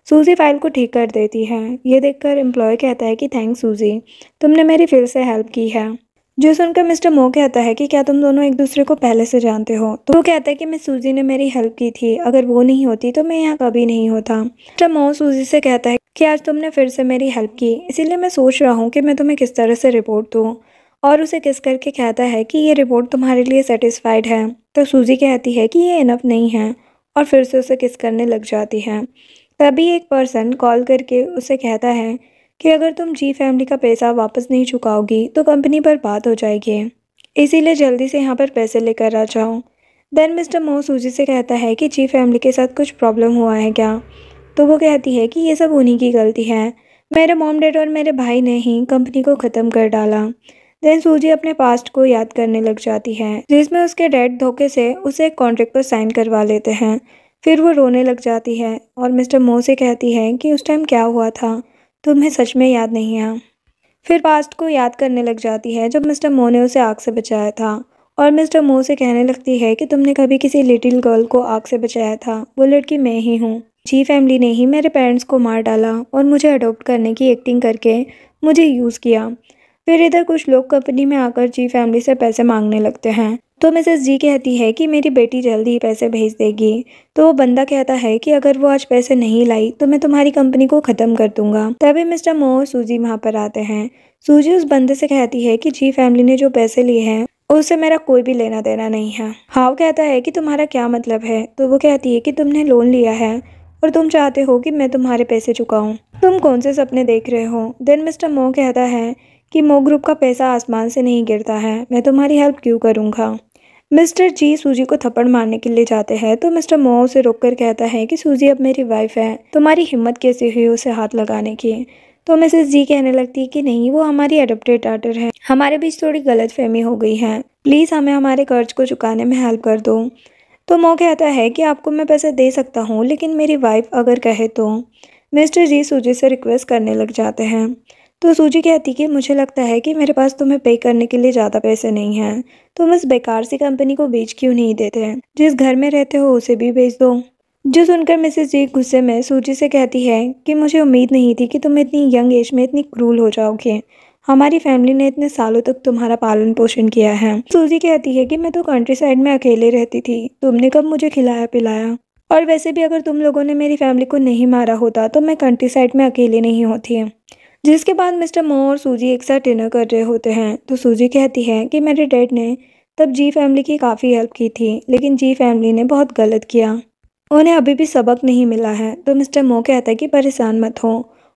सूजी फाइल को ठीक कर देती है। ये देखकर एम्प्लॉय कहता है कि थैंक्स सूजी, तुमने मेरी फिर से हेल्प की है। जो सुनकर मिस्टर मो कहता है कि क्या तुम दोनों एक दूसरे को पहले से जानते हो। तो वो कहता है कि मिस सूजी ने मेरी हेल्प की थी, अगर वो नहीं होती तो मैं यहाँ कभी नहीं होता। मिस्टर मो सूजी से कहता है कि आज तुमने फिर से मेरी हेल्प की, इसीलिए मैं सोच रहा हूँ कि मैं तुम्हें किस तरह से रिपोर्ट दूँ। और उसे किस करके कहता है कि ये रिपोर्ट तुम्हारे लिए सेटिस्फाइड है। तो सूजी कहती है कि ये इनफ नहीं है और फिर से उसे किस करने लग जाती है। तभी एक पर्सन कॉल करके उसे कहता है कि अगर तुम जी फैमिली का पैसा वापस नहीं चुकाओगी तो कंपनी पर बात हो जाएगी, इसीलिए जल्दी से यहाँ पर पैसे लेकर आ जाओ। देन मिस्टर मो सूजी से कहता है कि जी फैमिली के साथ कुछ प्रॉब्लम हुआ है क्या। तो वो कहती है कि ये सब उन्हीं की गलती है, मेरे मॉम डैड और मेरे भाई ने ही कंपनी को ख़त्म कर डाला। देन सूजी अपने पास्ट को याद करने लग जाती है, जिसमें उसके डैड धोखे से उसे एक कॉन्ट्रैक्ट पर साइन करवा लेते हैं। फिर वो रोने लग जाती है और मिस्टर मो से कहती है कि उस टाइम क्या हुआ था, तुम्हें सच में याद नहीं है। फिर पास्ट को याद करने लग जाती है जब मिस्टर मो ने उसे आग से बचाया था और मिस्टर मो से कहने लगती है कि तुमने कभी किसी लिटिल गर्ल को आग से बचाया था, वो लड़की मैं ही हूँ। जी फैमिली ने ही मेरे पेरेंट्स को मार डाला और मुझे अडॉप्ट करने की एक्टिंग करके मुझे यूज़ किया। फिर इधर कुछ लोग कंपनी में आकर जी फैमिली से पैसे मांगने लगते हैं, तो मिसेस जी कहती है कि मेरी बेटी जल्दी ही पैसे भेज देगी। तो वो बंदा कहता है कि अगर वो आज पैसे नहीं लाई तो मैं तुम्हारी कंपनी को ख़त्म कर दूंगा। तभी मिस्टर मो और सूजी वहाँ पर आते हैं। सूजी उस बंदे से कहती है कि जी फैमिली ने जो पैसे लिए हैं उससे मेरा कोई भी लेना देना नहीं है। हाव कहता है कि तुम्हारा क्या मतलब है? तो वो कहती है कि तुमने लोन लिया है और तुम चाहते हो कि मैं तुम्हारे पैसे चुकाऊं। तुम कौन से सपने देख रहे हो? देन मिस्टर मो कहता है कि मो ग्रुप का पैसा आसमान से नहीं गिरता है, मैं तुम्हारी हेल्प क्यों करूँगा। मिस्टर जी सूजी को थप्पड़ मारने के लिए जाते हैं तो मिस्टर मो उसे रोककर कहता है कि सूजी अब मेरी वाइफ है, तुम्हारी हिम्मत कैसे हुई उसे हाथ लगाने की। तो मिसेस जी कहने लगती है कि नहीं, वो हमारी अडॉप्टेड डॉटर है, हमारे बीच थोड़ी गलतफहमी हो गई है, प्लीज़ हमें हमारे कर्ज को चुकाने में हेल्प कर दो। तो मो कहता है कि आपको मैं पैसे दे सकता हूँ, लेकिन मेरी वाइफ अगर कहे तो। मिस्टर जी सूजी से रिक्वेस्ट करने लग जाते हैं। तो सूजी कहती कि मुझे लगता है कि मेरे पास तुम्हें पे करने के लिए ज़्यादा पैसे नहीं हैं, तुम इस बेकार सी कंपनी को बेच क्यों नहीं देते, जिस घर में रहते हो उसे भी बेच दो। जो सुनकर मिसेस जी गुस्से में सूजी से कहती है कि मुझे उम्मीद नहीं थी कि तुम इतनी यंग एज में इतनी क्रूल हो जाओगे, हमारी फैमिली ने इतने सालों तक तुम्हारा पालन पोषण किया है। सूजी कहती है कि मैं तो कंट्री साइड में अकेले रहती थी, तुमने कब मुझे खिलाया पिलाया, और वैसे भी अगर तुम लोगों ने मेरी फैमिली को नहीं मारा होता तो मैं कंट्री साइड में अकेले नहीं होती। जिसके बाद मिस्टर मो और सूजी एक साथ डिनर कर रहे होते हैं तो सूजी कहती है कि मेरे डैड ने तब जी फैमिली की काफ़ी हेल्प की थी, लेकिन जी फैमिली ने बहुत गलत किया, उन्हें अभी भी सबक नहीं मिला है। तो मिस्टर मो कहता है कि परेशान मत हो,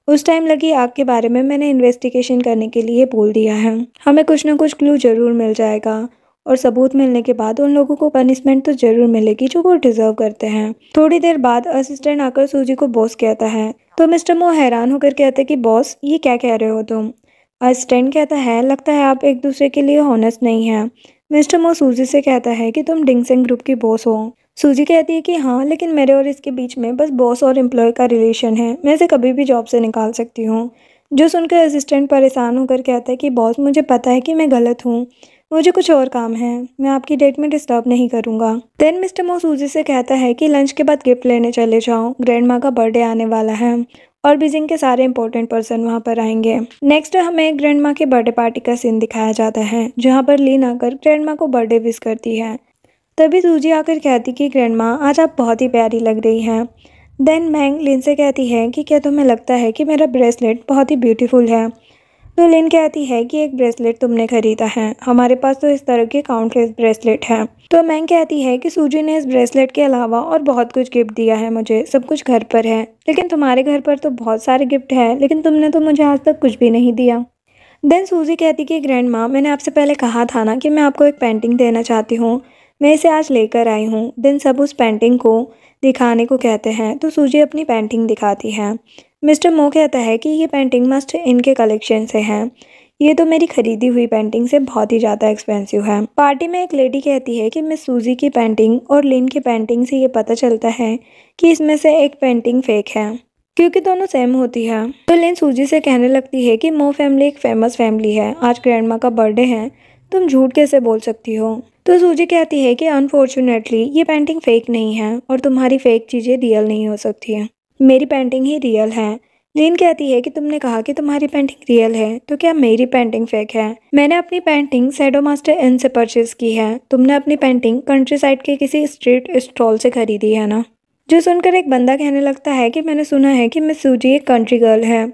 उस टाइम लगी आग के बारे में मैंने इन्वेस्टिगेशन करने के लिए बोल दिया है, हमें कुछ ना कुछ क्लू जरूर मिल जाएगा और सबूत मिलने के बाद उन लोगों को पनिशमेंट तो जरूर मिलेगी जो वो डिजर्व करते हैं। थोड़ी देर बाद असिस्टेंट आकर सूजी को बॉस कहता है तो मिस्टर मो हैरान होकर कहते हैं कि बॉस ये क्या कह रहे हो तुम। असिस्टेंट कहता है लगता है आप एक दूसरे के लिए ऑनेस्ट नहीं हैं। मिस्टर मो सूजी से कहता है कि तुम डिंगसेंग ग्रुप की बॉस हो। सूजी कहती है कि हाँ, लेकिन मेरे और इसके बीच में बस बॉस और एम्प्लॉय का रिलेशन है, मैं इसे कभी भी जॉब से निकाल सकती हूँ। जो सुनकर असिस्टेंट परेशान होकर कहता है कि बॉस मुझे पता है कि मैं गलत हूँ, मुझे कुछ और काम है, मैं आपकी डेट में डिस्टर्ब नहीं करूँगा। देन मिस्टर मो सूजी से कहता है कि लंच के बाद गिफ्ट लेने चले जाओ, ग्रैंड माँ का बर्थडे आने वाला है और बीजिंग के सारे इंपॉर्टेंट पर्सन वहाँ पर आएंगे। नेक्स्ट हमें ग्रैंड माँ के बर्थडे पार्टी का सीन दिखाया जाता है जहाँ पर लीन आकर ग्रैंड माँ को बर्थडे विश करती है। तभी सूजी आकर कहती कि ग्रैंड माँ आज आप बहुत ही प्यारी लग रही हैं। देन मैंग लिन से कहती है कि क्या तुम्हें लगता है कि मेरा ब्रेसलेट बहुत ही ब्यूटीफुल है। तो लिन कहती है कि एक ब्रेसलेट तुमने खरीदा है, हमारे पास तो इस तरह के काउंटलेस ब्रेसलेट हैं। तो मैंग कहती है कि सूजी ने इस ब्रेसलेट के अलावा और बहुत कुछ गिफ्ट दिया है मुझे, सब कुछ घर पर है, लेकिन तुम्हारे घर पर तो बहुत सारे गिफ्ट हैं, लेकिन तुमने तो मुझे आज तक कुछ भी नहीं दिया। देन सूजी कहती कि ग्रैंड माँ मैंने आपसे पहले कहा था ना कि मैं आपको एक पेंटिंग देना चाहती हूँ, मैं इसे आज लेकर आई हूँ। देन सब उस पेंटिंग को दिखाने को कहते हैं तो सूजी अपनी पेंटिंग दिखाती है। मिस्टर मो कहता है कि ये पेंटिंग मास्टर इनके कलेक्शन से है, ये तो मेरी खरीदी हुई पेंटिंग से बहुत ही ज़्यादा एक्सपेंसिव है। पार्टी में एक लेडी कहती है कि मिस सूजी की पेंटिंग और लिन की पेंटिंग से ये पता चलता है कि इसमें से एक पेंटिंग फेक है क्योंकि दोनों सेम होती है। तो लिन सूजी से कहने लगती है कि मो फैमिली एक फेमस फैमिली है, आज ग्रैंड माँ का बर्थडे है, तुम झूठ कैसे बोल सकती हो। तो सूजी कहती है कि अनफॉर्चुनेटली ये पेंटिंग फेक नहीं है और तुम्हारी फेक चीज़ें रियल नहीं हो सकती हैं, मेरी पेंटिंग ही रियल है। लिन कहती है कि तुमने कहा कि तुम्हारी पेंटिंग रियल है, तो क्या मेरी पेंटिंग फेक है? मैंने अपनी पेंटिंग शैडो मास्टर इन से परचेज की है, तुमने अपनी पेंटिंग कंट्री साइड के किसी स्ट्रीट स्टॉल से खरीदी है ना। जो सुनकर एक बंदा कहने लगता है कि मैंने सुना है कि मिस सूजी एक कंट्री गर्ल है,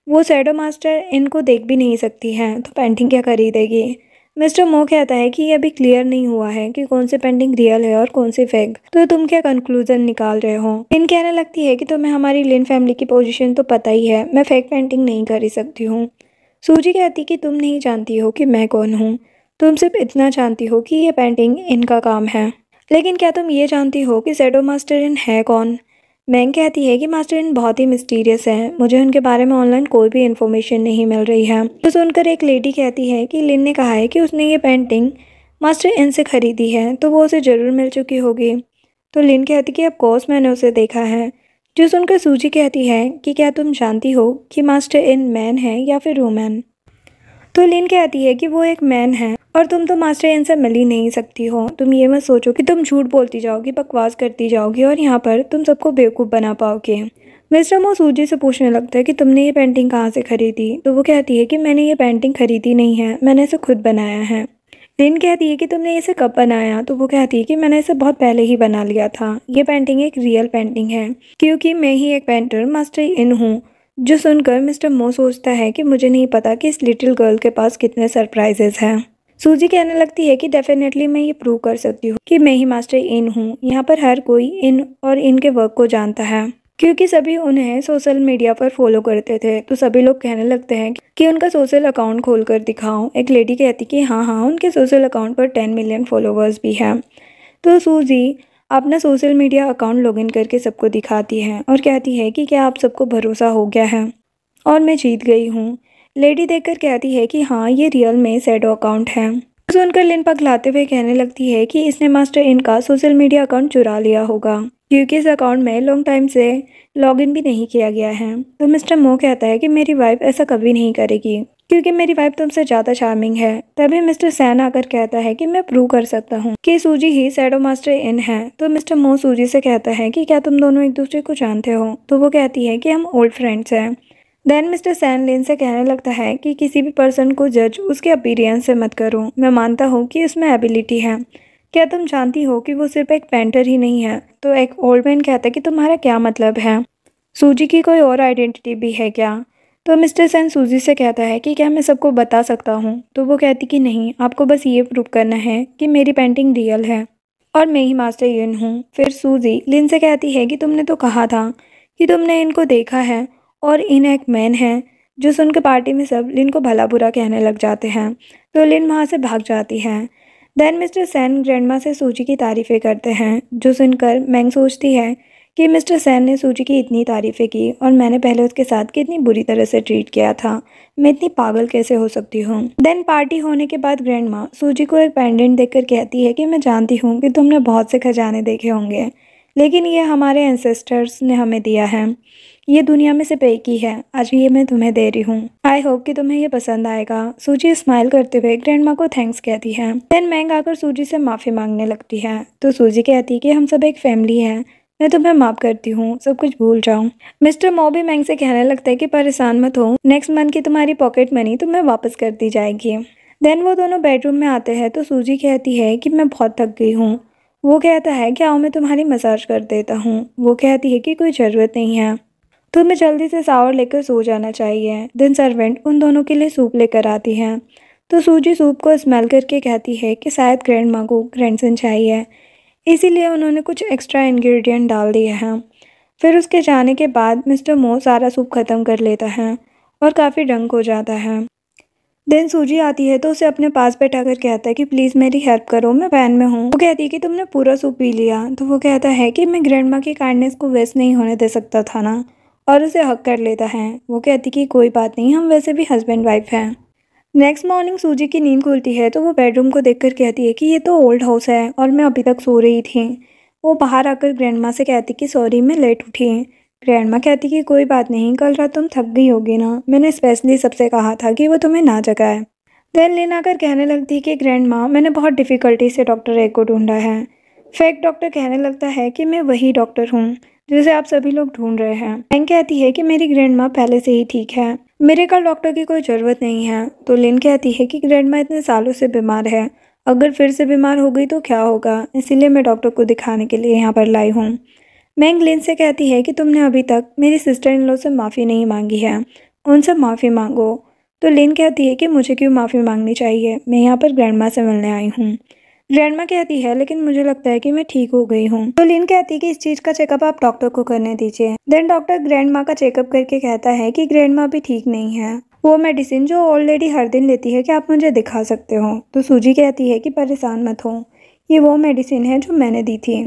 वो शैडो मास्टर इनको देख भी नहीं सकती हैं, तो पेंटिंग क्या खरीदेगी। मिस्टर मो कहता है कि ये अभी क्लियर नहीं हुआ है कि कौन सी पेंटिंग रियल है और कौन सी फेक, तो तुम क्या कंक्लूजन निकाल रहे हो। लिन कहने लगती है कि तुम्हें हमारी लिन फैमिली की पोजीशन तो पता ही है, मैं फेक पेंटिंग नहीं खरीद सकती हूँ। सूजी कहती कि तुम नहीं जानती हो कि मैं कौन हूँ, तुम सिर्फ इतना जानती हो कि ये पेंटिंग इनका काम है, लेकिन क्या तुम ये जानती हो कि शैडो मास्टर इन है कौन। मैंग कहती है कि मास्टर इन बहुत ही मिस्टीरियस है, मुझे उनके बारे में ऑनलाइन कोई भी इन्फॉर्मेशन नहीं मिल रही है। तो सुनकर एक लेडी कहती है कि लिन ने कहा है कि उसने ये पेंटिंग मास्टर इन से खरीदी है, तो वो उसे ज़रूर मिल चुकी होगी। तो लिन कहती कि ऑफ कोर्स मैंने उसे देखा है। जो सुनकर सूजी कहती है कि क्या तुम जानती हो कि मास्टर इन मैन है या फिर वुमेन। तो लिन कहती है कि वो एक मैन है और तुम तो मास्टर एन से मिल ही नहीं सकती हो। तुम ये मत सोचो कि तुम झूठ बोलती जाओगी, बकवास करती जाओगी और यहाँ पर तुम सबको बेवकूफ़ बना पाओगे। मिस्टर मो सूजी से पूछने लगता है कि तुमने ये पेंटिंग कहाँ से खरीदी। तो वो कहती है कि मैंने ये पेंटिंग खरीदी नहीं है, मैंने इसे खुद बनाया है। लिन कहती है कि तुमने इसे कब बनाया। तो वो कहती है कि मैंने इसे बहुत पहले ही बना लिया था। ये पेंटिंग एक रियल पेंटिंग है क्योंकि मैं ही एक पेंटर मास्टर इन हूँ। जो सुनकर मिस्टर मो सोचता है कि मुझे नहीं पता कि इस लिटिल गर्ल के पास कितने सरप्राइजेस हैं। सूजी कहने लगती है कि डेफिनेटली मैं ये प्रूव कर सकती हूँ कि मैं ही मास्टर इन हूँ। यहाँ पर हर कोई इन और इनके वर्क को जानता है क्योंकि सभी उन्हें सोशल मीडिया पर फॉलो करते थे। तो सभी लोग कहने लगते हैं कि उनका सोशल अकाउंट खोलकर दिखाओ। एक लेडी कहती कि हाँ, उनके सोशल अकाउंट पर 10 मिलियन फॉलोवर्स भी हैं। तो सूजी अपना सोशल मीडिया अकाउंट लॉगिन करके सबको दिखाती है और कहती है कि क्या आप सबको भरोसा हो गया है और मैं जीत गई हूँ। लेडी देखकर कहती है कि हाँ, ये रियल में शैडो अकाउंट है। सुनकर लिन पगलाते हुए कहने लगती है कि इसने मास्टर इनका सोशल मीडिया अकाउंट चुरा लिया होगा क्योंकि इस अकाउंट में लॉन्ग टाइम से लॉगिन भी नहीं किया गया है। तो मिस्टर मो कहता है कि मेरी वाइफ ऐसा कभी नहीं करेगी क्योंकि मेरी वाइफ तुमसे ज़्यादा चार्मिंग है। तभी मिस्टर सैन आकर कहता है कि मैं प्रूव कर सकता हूँ कि सूजी ही शैडो मास्टर इन है। तो मिस्टर मो सूजी से कहता है कि क्या तुम दोनों एक दूसरे को जानते हो। तो वो कहती है कि हम ओल्ड फ्रेंड्स हैं। देन मिस्टर सैन लिन से कहने लगता है कि किसी भी पर्सन को जज उसके अपीयरेंस से मत करो। मैं मानता हूँ कि उसमें एबिलिटी है। क्या तुम जानती हो कि वो सिर्फ एक पेंटर ही नहीं है। तो एक ओल्ड मैन कहता है कि तुम्हारा क्या मतलब है, सूजी की कोई और आइडेंटिटी भी है क्या। तो मिस्टर सैन सूजी से कहता है कि क्या मैं सबको बता सकता हूँ। तो वो कहती कि नहीं, आपको बस ये प्रूव करना है कि मेरी पेंटिंग रियल है और मैं ही मास्टर इन हूँ। फिर सूजी लिन से कहती है कि तुमने तो कहा था कि तुमने इनको देखा है और इन एक मैन है। जो सुनकर पार्टी में सब लिन को भला बुरा कहने लग जाते हैं। तो लिन वहाँ से भाग जाती है। देन मिस्टर सैन ग्रैंडमा से सूजी की तारीफ़ें करते हैं। जो सुनकर मैंग सोचती है कि मिस्टर सैन ने सूजी की इतनी तारीफ़ें की और मैंने पहले उसके साथ कितनी बुरी तरह से ट्रीट किया था। मैं इतनी पागल कैसे हो सकती हूँ। देन पार्टी होने के बाद ग्रैंडमा सूजी को एक पेंडेंट देकर कहती है कि मैं जानती हूँ कि तुमने बहुत से खजाने देखे होंगे, लेकिन ये हमारे एंसेस्टर्स ने हमें दिया है। ये दुनिया में सिर्फ एक ही है। आज ये मैं तुम्हें दे रही हूँ। आई होप कि तुम्हें ये पसंद आएगा। सूजी स्माइल करते हुए ग्रैंडमा को थैंक्स कहती है। देन मैंग आकर सूजी से माफ़ी मांगने लगती है। तो सूजी कहती है कि हम सब एक फैमिली है, मैं तुम्हें माफ़ करती हूँ, सब कुछ भूल जाऊँ। मिस्टर मो भी मैंग से कहने लगता है कि परेशान मत हो, नेक्स्ट मंथ की तुम्हारी पॉकेट मनी तुम्हें वापस कर दी जाएगी। देन वो दोनों बेडरूम में आते हैं। तो सूजी कहती है कि मैं बहुत थक गई हूँ। वो कहता है कि आओ मैं तुम्हारी मसाज कर देता हूँ। वो कहती है कि कोई ज़रूरत नहीं है, तुम्हें जल्दी से शावर लेकर सो जाना चाहिए। देन सर्वेंट उन दोनों के लिए सूप लेकर आती है। तो सूजी सूप को स्मेल करके कहती है कि शायद ग्रैंडमा को ग्रैंडसन चाहिए, इसीलिए उन्होंने कुछ एक्स्ट्रा इंग्रेडिएंट डाल दिए हैं। फिर उसके जाने के बाद मिस्टर मो सारा सूप ख़त्म कर लेता है और काफ़ी ड्रंक हो जाता है। देन सूजी आती है तो उसे अपने पास बैठाकर कहता है कि प्लीज़ मेरी हेल्प करो, मैं वैन में हूँ। वो कहती है कि तुमने पूरा सूप पी लिया। तो वो कहता है कि मैं ग्रैंडमा की काइंडनेस को वेस्ट नहीं होने दे सकता था ना, और उसे हक कर लेता है। वो कहती कि कोई बात नहीं, हम वैसे भी हस्बैंड वाइफ हैं। नेक्स्ट मॉर्निंग सूजी की नींद खुलती है तो वो बेडरूम को देखकर कहती है कि ये तो ओल्ड हाउस है और मैं अभी तक सो रही थी। वो बाहर आकर ग्रैंडमा से कहती कि सॉरी मैं लेट उठी। ग्रैंडमा कहती कि कोई बात नहीं, कल रात तुम थक गई होगी ना, मैंने स्पेशली सबसे कहा था कि वो तुम्हें ना जगाए। देन लिन आकर कहने लगती कि ग्रैंडमा मैंने बहुत डिफ़िकल्टी से डॉक्टर ए को ढूंढा है। फेक डॉक्टर कहने लगता है कि मैं वही डॉक्टर हूँ जिसे आप सभी लोग ढूंढ रहे हैं। मैंग कहती है कि मेरी ग्रैंडमा पहले से ही ठीक है, मेरे कल डॉक्टर की कोई ज़रूरत नहीं है। तो लिन कहती है कि ग्रैंडमा इतने सालों से बीमार है, अगर फिर से बीमार हो गई तो क्या होगा, इसीलिए मैं डॉक्टर को दिखाने के लिए यहाँ पर लाई हूँ। मैंग लिन से कहती है कि तुमने अभी तक मेरी सिस्टर इन लॉ से माफ़ी नहीं मांगी है, उनसे माफ़ी मांगो। तो लिन कहती है कि मुझे क्यों माफ़ी मांगनी चाहिए, मैं यहाँ पर ग्रैंडमा से मिलने आई हूँ। ग्रैंडमा कहती है लेकिन मुझे लगता है कि मैं ठीक हो गई हूँ। तो लिन कहती है कि इस चीज़ का चेकअप आप डॉक्टर को करने दीजिए। देन डॉक्टर ग्रैंडमा का चेकअप करके कहता है कि ग्रैंडमा भी ठीक नहीं है, वो मेडिसिन जो ऑलरेडी हर दिन लेती है, क्या आप मुझे दिखा सकते हो। तो सूजी कहती है कि परेशान मत हो, ये वो मेडिसिन है जो मैंने दी थी,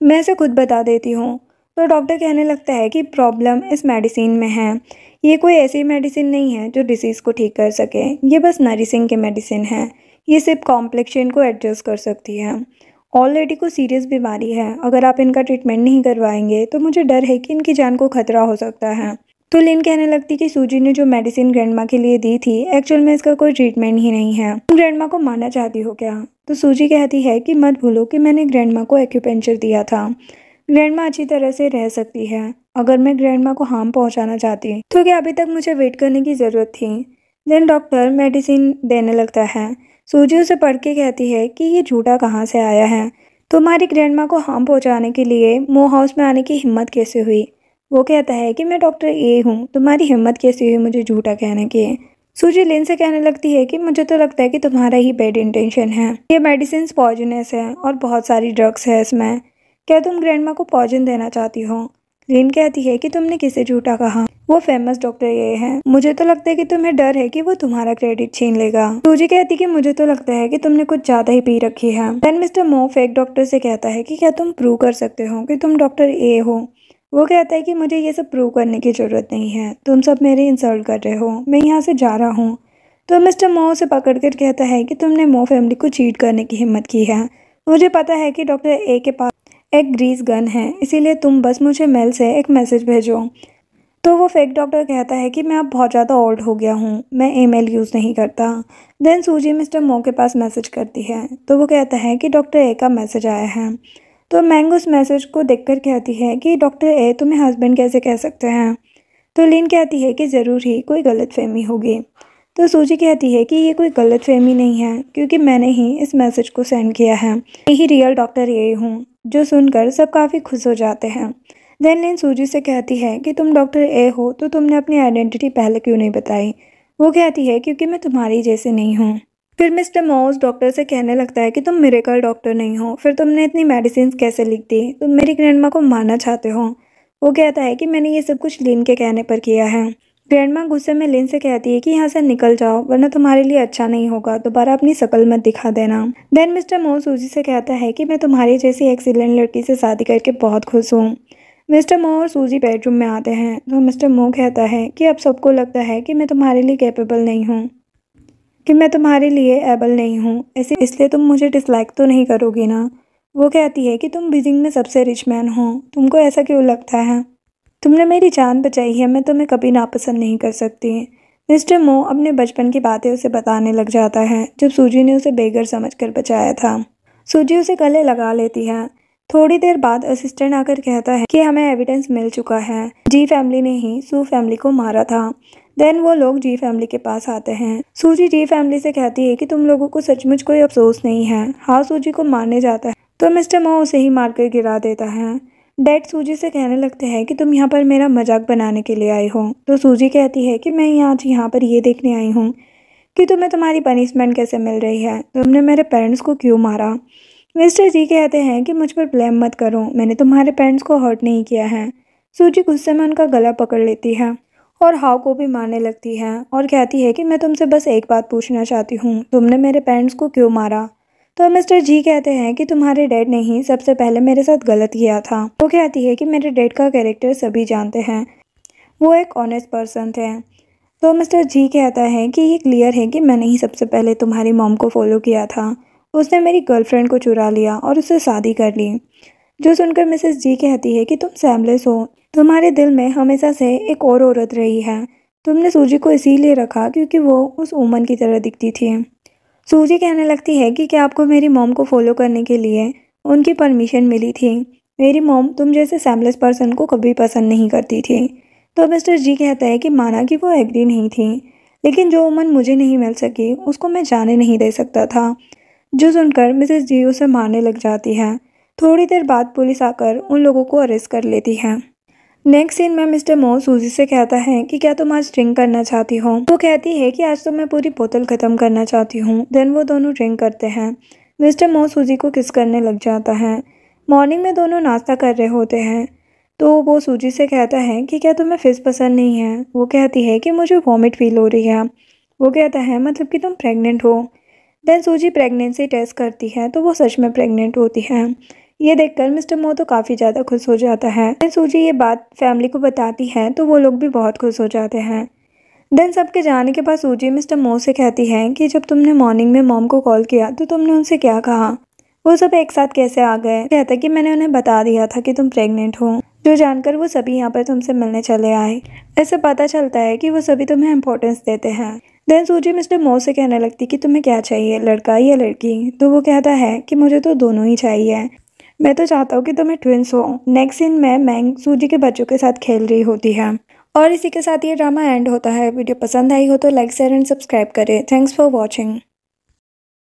मैं इसे खुद बता देती हूँ। तो डॉक्टर कहने लगता है कि प्रॉब्लम इस मेडिसिन में है, ये कोई ऐसी मेडिसिन नहीं है जो डिसीज़ को ठीक कर सके, ये बस नरिशिंग की मेडिसिन है, ये सिर्फ कॉम्प्लेक्शन को एडजस्ट कर सकती है। ऑलरेडी को सीरियस बीमारी है, अगर आप इनका ट्रीटमेंट नहीं करवाएंगे तो मुझे डर है कि इनकी जान को खतरा हो सकता है। तो लिन कहने लगती कि सूजी ने जो मेडिसिन ग्रैंडमा के लिए दी थी एक्चुअल में इसका कोई ट्रीटमेंट ही नहीं है, तुम ग्रैंडमा को मारना चाहती हो क्या? तो सूजी कहती है कि मत भूलो कि मैंने ग्रैंडमा को एक्यूपेंचर दिया था, ग्रैंडमा अच्छी तरह से रह सकती है। अगर मैं ग्रैंडमा को हार्म पहुंचाना चाहती तो क्या अभी तक मुझे वेट करने की ज़रूरत थी? देन डॉक्टर मेडिसिन देने लगता है। सूजी उसे पढ़ के कहती है कि ये झूठा कहाँ से आया है, तुम्हारी ग्रैंडमा को हार्म पहुंचाने के लिए मो हाउस में आने की हिम्मत कैसे हुई? वो कहता है कि मैं डॉक्टर ए हूँ, तुम्हारी हिम्मत कैसी हुई मुझे झूठा कहने की? सूजी लिन से कहने लगती है कि मुझे तो लगता है कि तुम्हारा ही बैड इंटेंशन है, ये मेडिसिन पॉइजनस है और बहुत सारी ड्रग्स है इसमें, क्या तुम ग्रैंडमा को पॉइजन देना चाहती हो? लिन कहती है कि तुमने किसे झूठा कहा, वो फेमस डॉक्टर ये है, मुझे तो लगता है कि तुम्हें डर है कि वो तुम्हारा क्रेडिट छीन लेगा। सूजी कहती कि मुझे तो लगता है कि तुमने कुछ ज्यादा ही पी रखी है। देन मिस्टर मो फेक डॉक्टर से कहता है कि क्या तुम प्रूव कर सकते हो कि तुम डॉक्टर ए हो? वो कहता है कि मुझे ये सब प्रूव करने की ज़रूरत नहीं है, तुम सब मेरी इंसल्ट कर रहे हो, मैं यहाँ से जा रहा हूँ। तो मिस्टर मो उसे पकड़ कर कहता है कि तुमने मो फैमिली को चीट करने की हिम्मत की है, मुझे पता है कि डॉक्टर ए के पास एक ग्रीस गन है, इसीलिए तुम बस मुझे मेल से एक मैसेज भेजो। तो वो फेक डॉक्टर कहता है कि मैं अब बहुत ज़्यादा ओल्ड हो गया हूँ, मैं ईमेल यूज़ नहीं करता। देन सूजी मिस्टर मो के पास मैसेज करती है, तो वो कहता है कि डॉक्टर ए का मैसेज आया है। तो मैंग उस मैसेज को देखकर कहती है कि डॉक्टर ए तुम्हें हस्बैंड कैसे कह सकते हैं? तो लिन कहती है कि ज़रूर ही कोई गलतफहमी होगी। तो सूजी कहती है कि ये कोई गलतफहमी नहीं है, क्योंकि मैंने ही इस मैसेज को सेंड किया है, यही रियल डॉक्टर ए हूँ। जो सुनकर सब काफ़ी खुश हो जाते हैं। देन लिन सूजी से कहती है कि तुम डॉक्टर ए हो तो तुमने अपनी आइडेंटिटी पहले क्यों नहीं बताई? वो कहती है क्योंकि मैं तुम्हारी जैसे नहीं हूँ। फिर मिस्टर मॉस डॉक्टर से कहने लगता है कि तुम मिरेकल डॉक्टर नहीं हो, फिर तुमने इतनी मेडिसिन कैसे लिख दी, तुम मेरी ग्रैंडमा को मारना चाहते हो। वो कहता है कि मैंने ये सब कुछ लिन के कहने पर किया है। ग्रैंडमा गुस्से में लिन से कहती है कि यहाँ से निकल जाओ वरना तुम्हारे लिए अच्छा नहीं होगा, दोबारा अपनी शकल मत दिखा देना। देन मिस्टर मॉस सूजी से कहता है कि मैं तुम्हारी जैसी एक्सीलेंट लड़की से शादी करके बहुत खुश हूँ। मिस्टर मो और सूजी बेडरूम में आते हैं तो मिस्टर मो कहता है कि अब सबको लगता है कि मैं तुम्हारे लिए कैपेबल नहीं हूँ, कि मैं तुम्हारे लिए एबल नहीं हूँ, इसलिए तुम मुझे डिसलाइक तो नहीं करोगी ना? वो कहती है कि तुम बीजिंग में सबसे रिच मैन हो, तुमको ऐसा क्यों लगता है? तुमने मेरी जान बचाई है, मैं तुम्हें कभी नापसंद नहीं कर सकती। मिस्टर मो अपने बचपन की बातें उसे बताने लग जाता है, जब सूजी ने उसे बेगर समझकर बचाया था। सूजी उसे गले लगा लेती है। थोड़ी देर बाद असिस्टेंट आकर कहता है कि हमें एविडेंस मिल चुका है, जी फैमिली ने ही सू फैमिली को मारा था। देन वो लोग जी फैमिली के पास आते हैं। सूजी जी फैमिली से कहती है कि तुम लोगों को सचमुच कोई अफसोस नहीं है। हाँ सूजी को मारने जाता है तो मिस्टर मो उसे ही मारकर गिरा देता है। डैड सूजी से कहने लगते हैं कि तुम यहाँ पर मेरा मजाक बनाने के लिए आई हो। तो सूजी कहती है कि मैं आज यहाँ पर ये देखने आई हूँ कि तुम्हें तुम्हारी पनिशमेंट कैसे मिल रही है, तुमने मेरे पेरेंट्स को क्यों मारा। मिस्टर जी कहते हैं कि मुझ पर ब्लेम मत करो, मैंने तुम्हारे पेरेंट्स को हर्ट नहीं किया है। सूजी गुस्से में उनका गला पकड़ लेती है और हाउ को भी मारने लगती है और कहती है कि मैं तुमसे बस एक बात पूछना चाहती हूँ, तुमने मेरे पेरेंट्स को क्यों मारा? तो मिस्टर जी कहते हैं कि तुम्हारे डैड ने ही सबसे पहले मेरे साथ गलत किया था। वो कहती है कि मेरे डैड का कैरेक्टर सभी जानते हैं, वो एक ऑनेस्ट पर्सन थे। तो मिस्टर जी कहता है कि ये क्लियर है कि मैंने ही सबसे पहले तुम्हारी मॉम को फॉलो किया था, उसने मेरी गर्लफ्रेंड को चुरा लिया और उससे शादी कर ली। जो सुनकर मिसेस जी कहती है कि तुम सैमलेस हो, तुम्हारे दिल में हमेशा से एक और औरत रही है, तुमने सूजी को इसीलिए रखा क्योंकि वो उस वुमन की तरह दिखती थी। सूजी कहने लगती है कि क्या आपको मेरी मॉम को फॉलो करने के लिए उनकी परमिशन मिली थी? मेरी मॉम तुम जैसे सैमलेस पर्सन को कभी पसंद नहीं करती थी। तो मिस्टर जी कहता है कि माना कि वो एग्री नहीं थी, लेकिन जो वुमन मुझे नहीं मिल सकी उसको मैं जाने नहीं दे सकता था। जो सुनकर मिसेस जी उसे मारने लग जाती है। थोड़ी देर बाद पुलिस आकर उन लोगों को अरेस्ट कर लेती है। नेक्स्ट सीन में मिस्टर मो सूजी से कहता है कि क्या तुम आज ड्रिंक करना चाहती हो? वो कहती है कि आज तो मैं पूरी बोतल ख़त्म करना चाहती हूँ। देन वो दोनों ड्रिंक करते हैं। मिस्टर मो सूजी को किस करने लग जाता है। मॉर्निंग में दोनों नाश्ता कर रहे होते हैं तो वो सूजी से कहता है कि क्या तुम्हें फ़िश पसंद नहीं है? वो कहती है कि मुझे वॉमिट फील हो रही है। वो कहता है मतलब कि तुम प्रेग्नेंट हो। देन सूजी प्रेगनेंसी टेस्ट करती है तो वो सच में प्रेग्नेंट होती है। ये देखकर मिस्टर मो तो काफ़ी ज़्यादा खुश हो जाता है। देन सूजी ये बात फैमिली को बताती है तो वो लोग भी बहुत खुश हो जाते हैं। देन सबके जाने के बाद सूजी मिस्टर मो से कहती है कि जब तुमने मॉर्निंग में मॉम को कॉल किया तो तुमने उनसे क्या कहा? वो सब एक साथ कैसे आ गए? कहता कि मैंने उन्हें बता दिया था कि तुम प्रेग्नेंट हो। जो जानकर वो सभी यहाँ पर तुमसे मिलने चले आए। ऐसे पता चलता है कि वो सभी तुम्हें इम्पोर्टेंस देते हैं। देन सूजी मिस्टर मो से कहने लगती कि तुम्हें क्या चाहिए, लड़का या लड़की? तो वो कहता है कि मुझे तो दोनों ही चाहिए, मैं तो चाहता हूँ कि तुम्हें ट्विंस हो। नेक्स्ट सीन में मैंग सूजी के बच्चों के साथ खेल रही होती है। और इसी के साथ ये ड्रामा एंड होता है। वीडियो पसंद आई हो तो लाइक शेयर एंड सब्सक्राइब करें। Thanks for watching.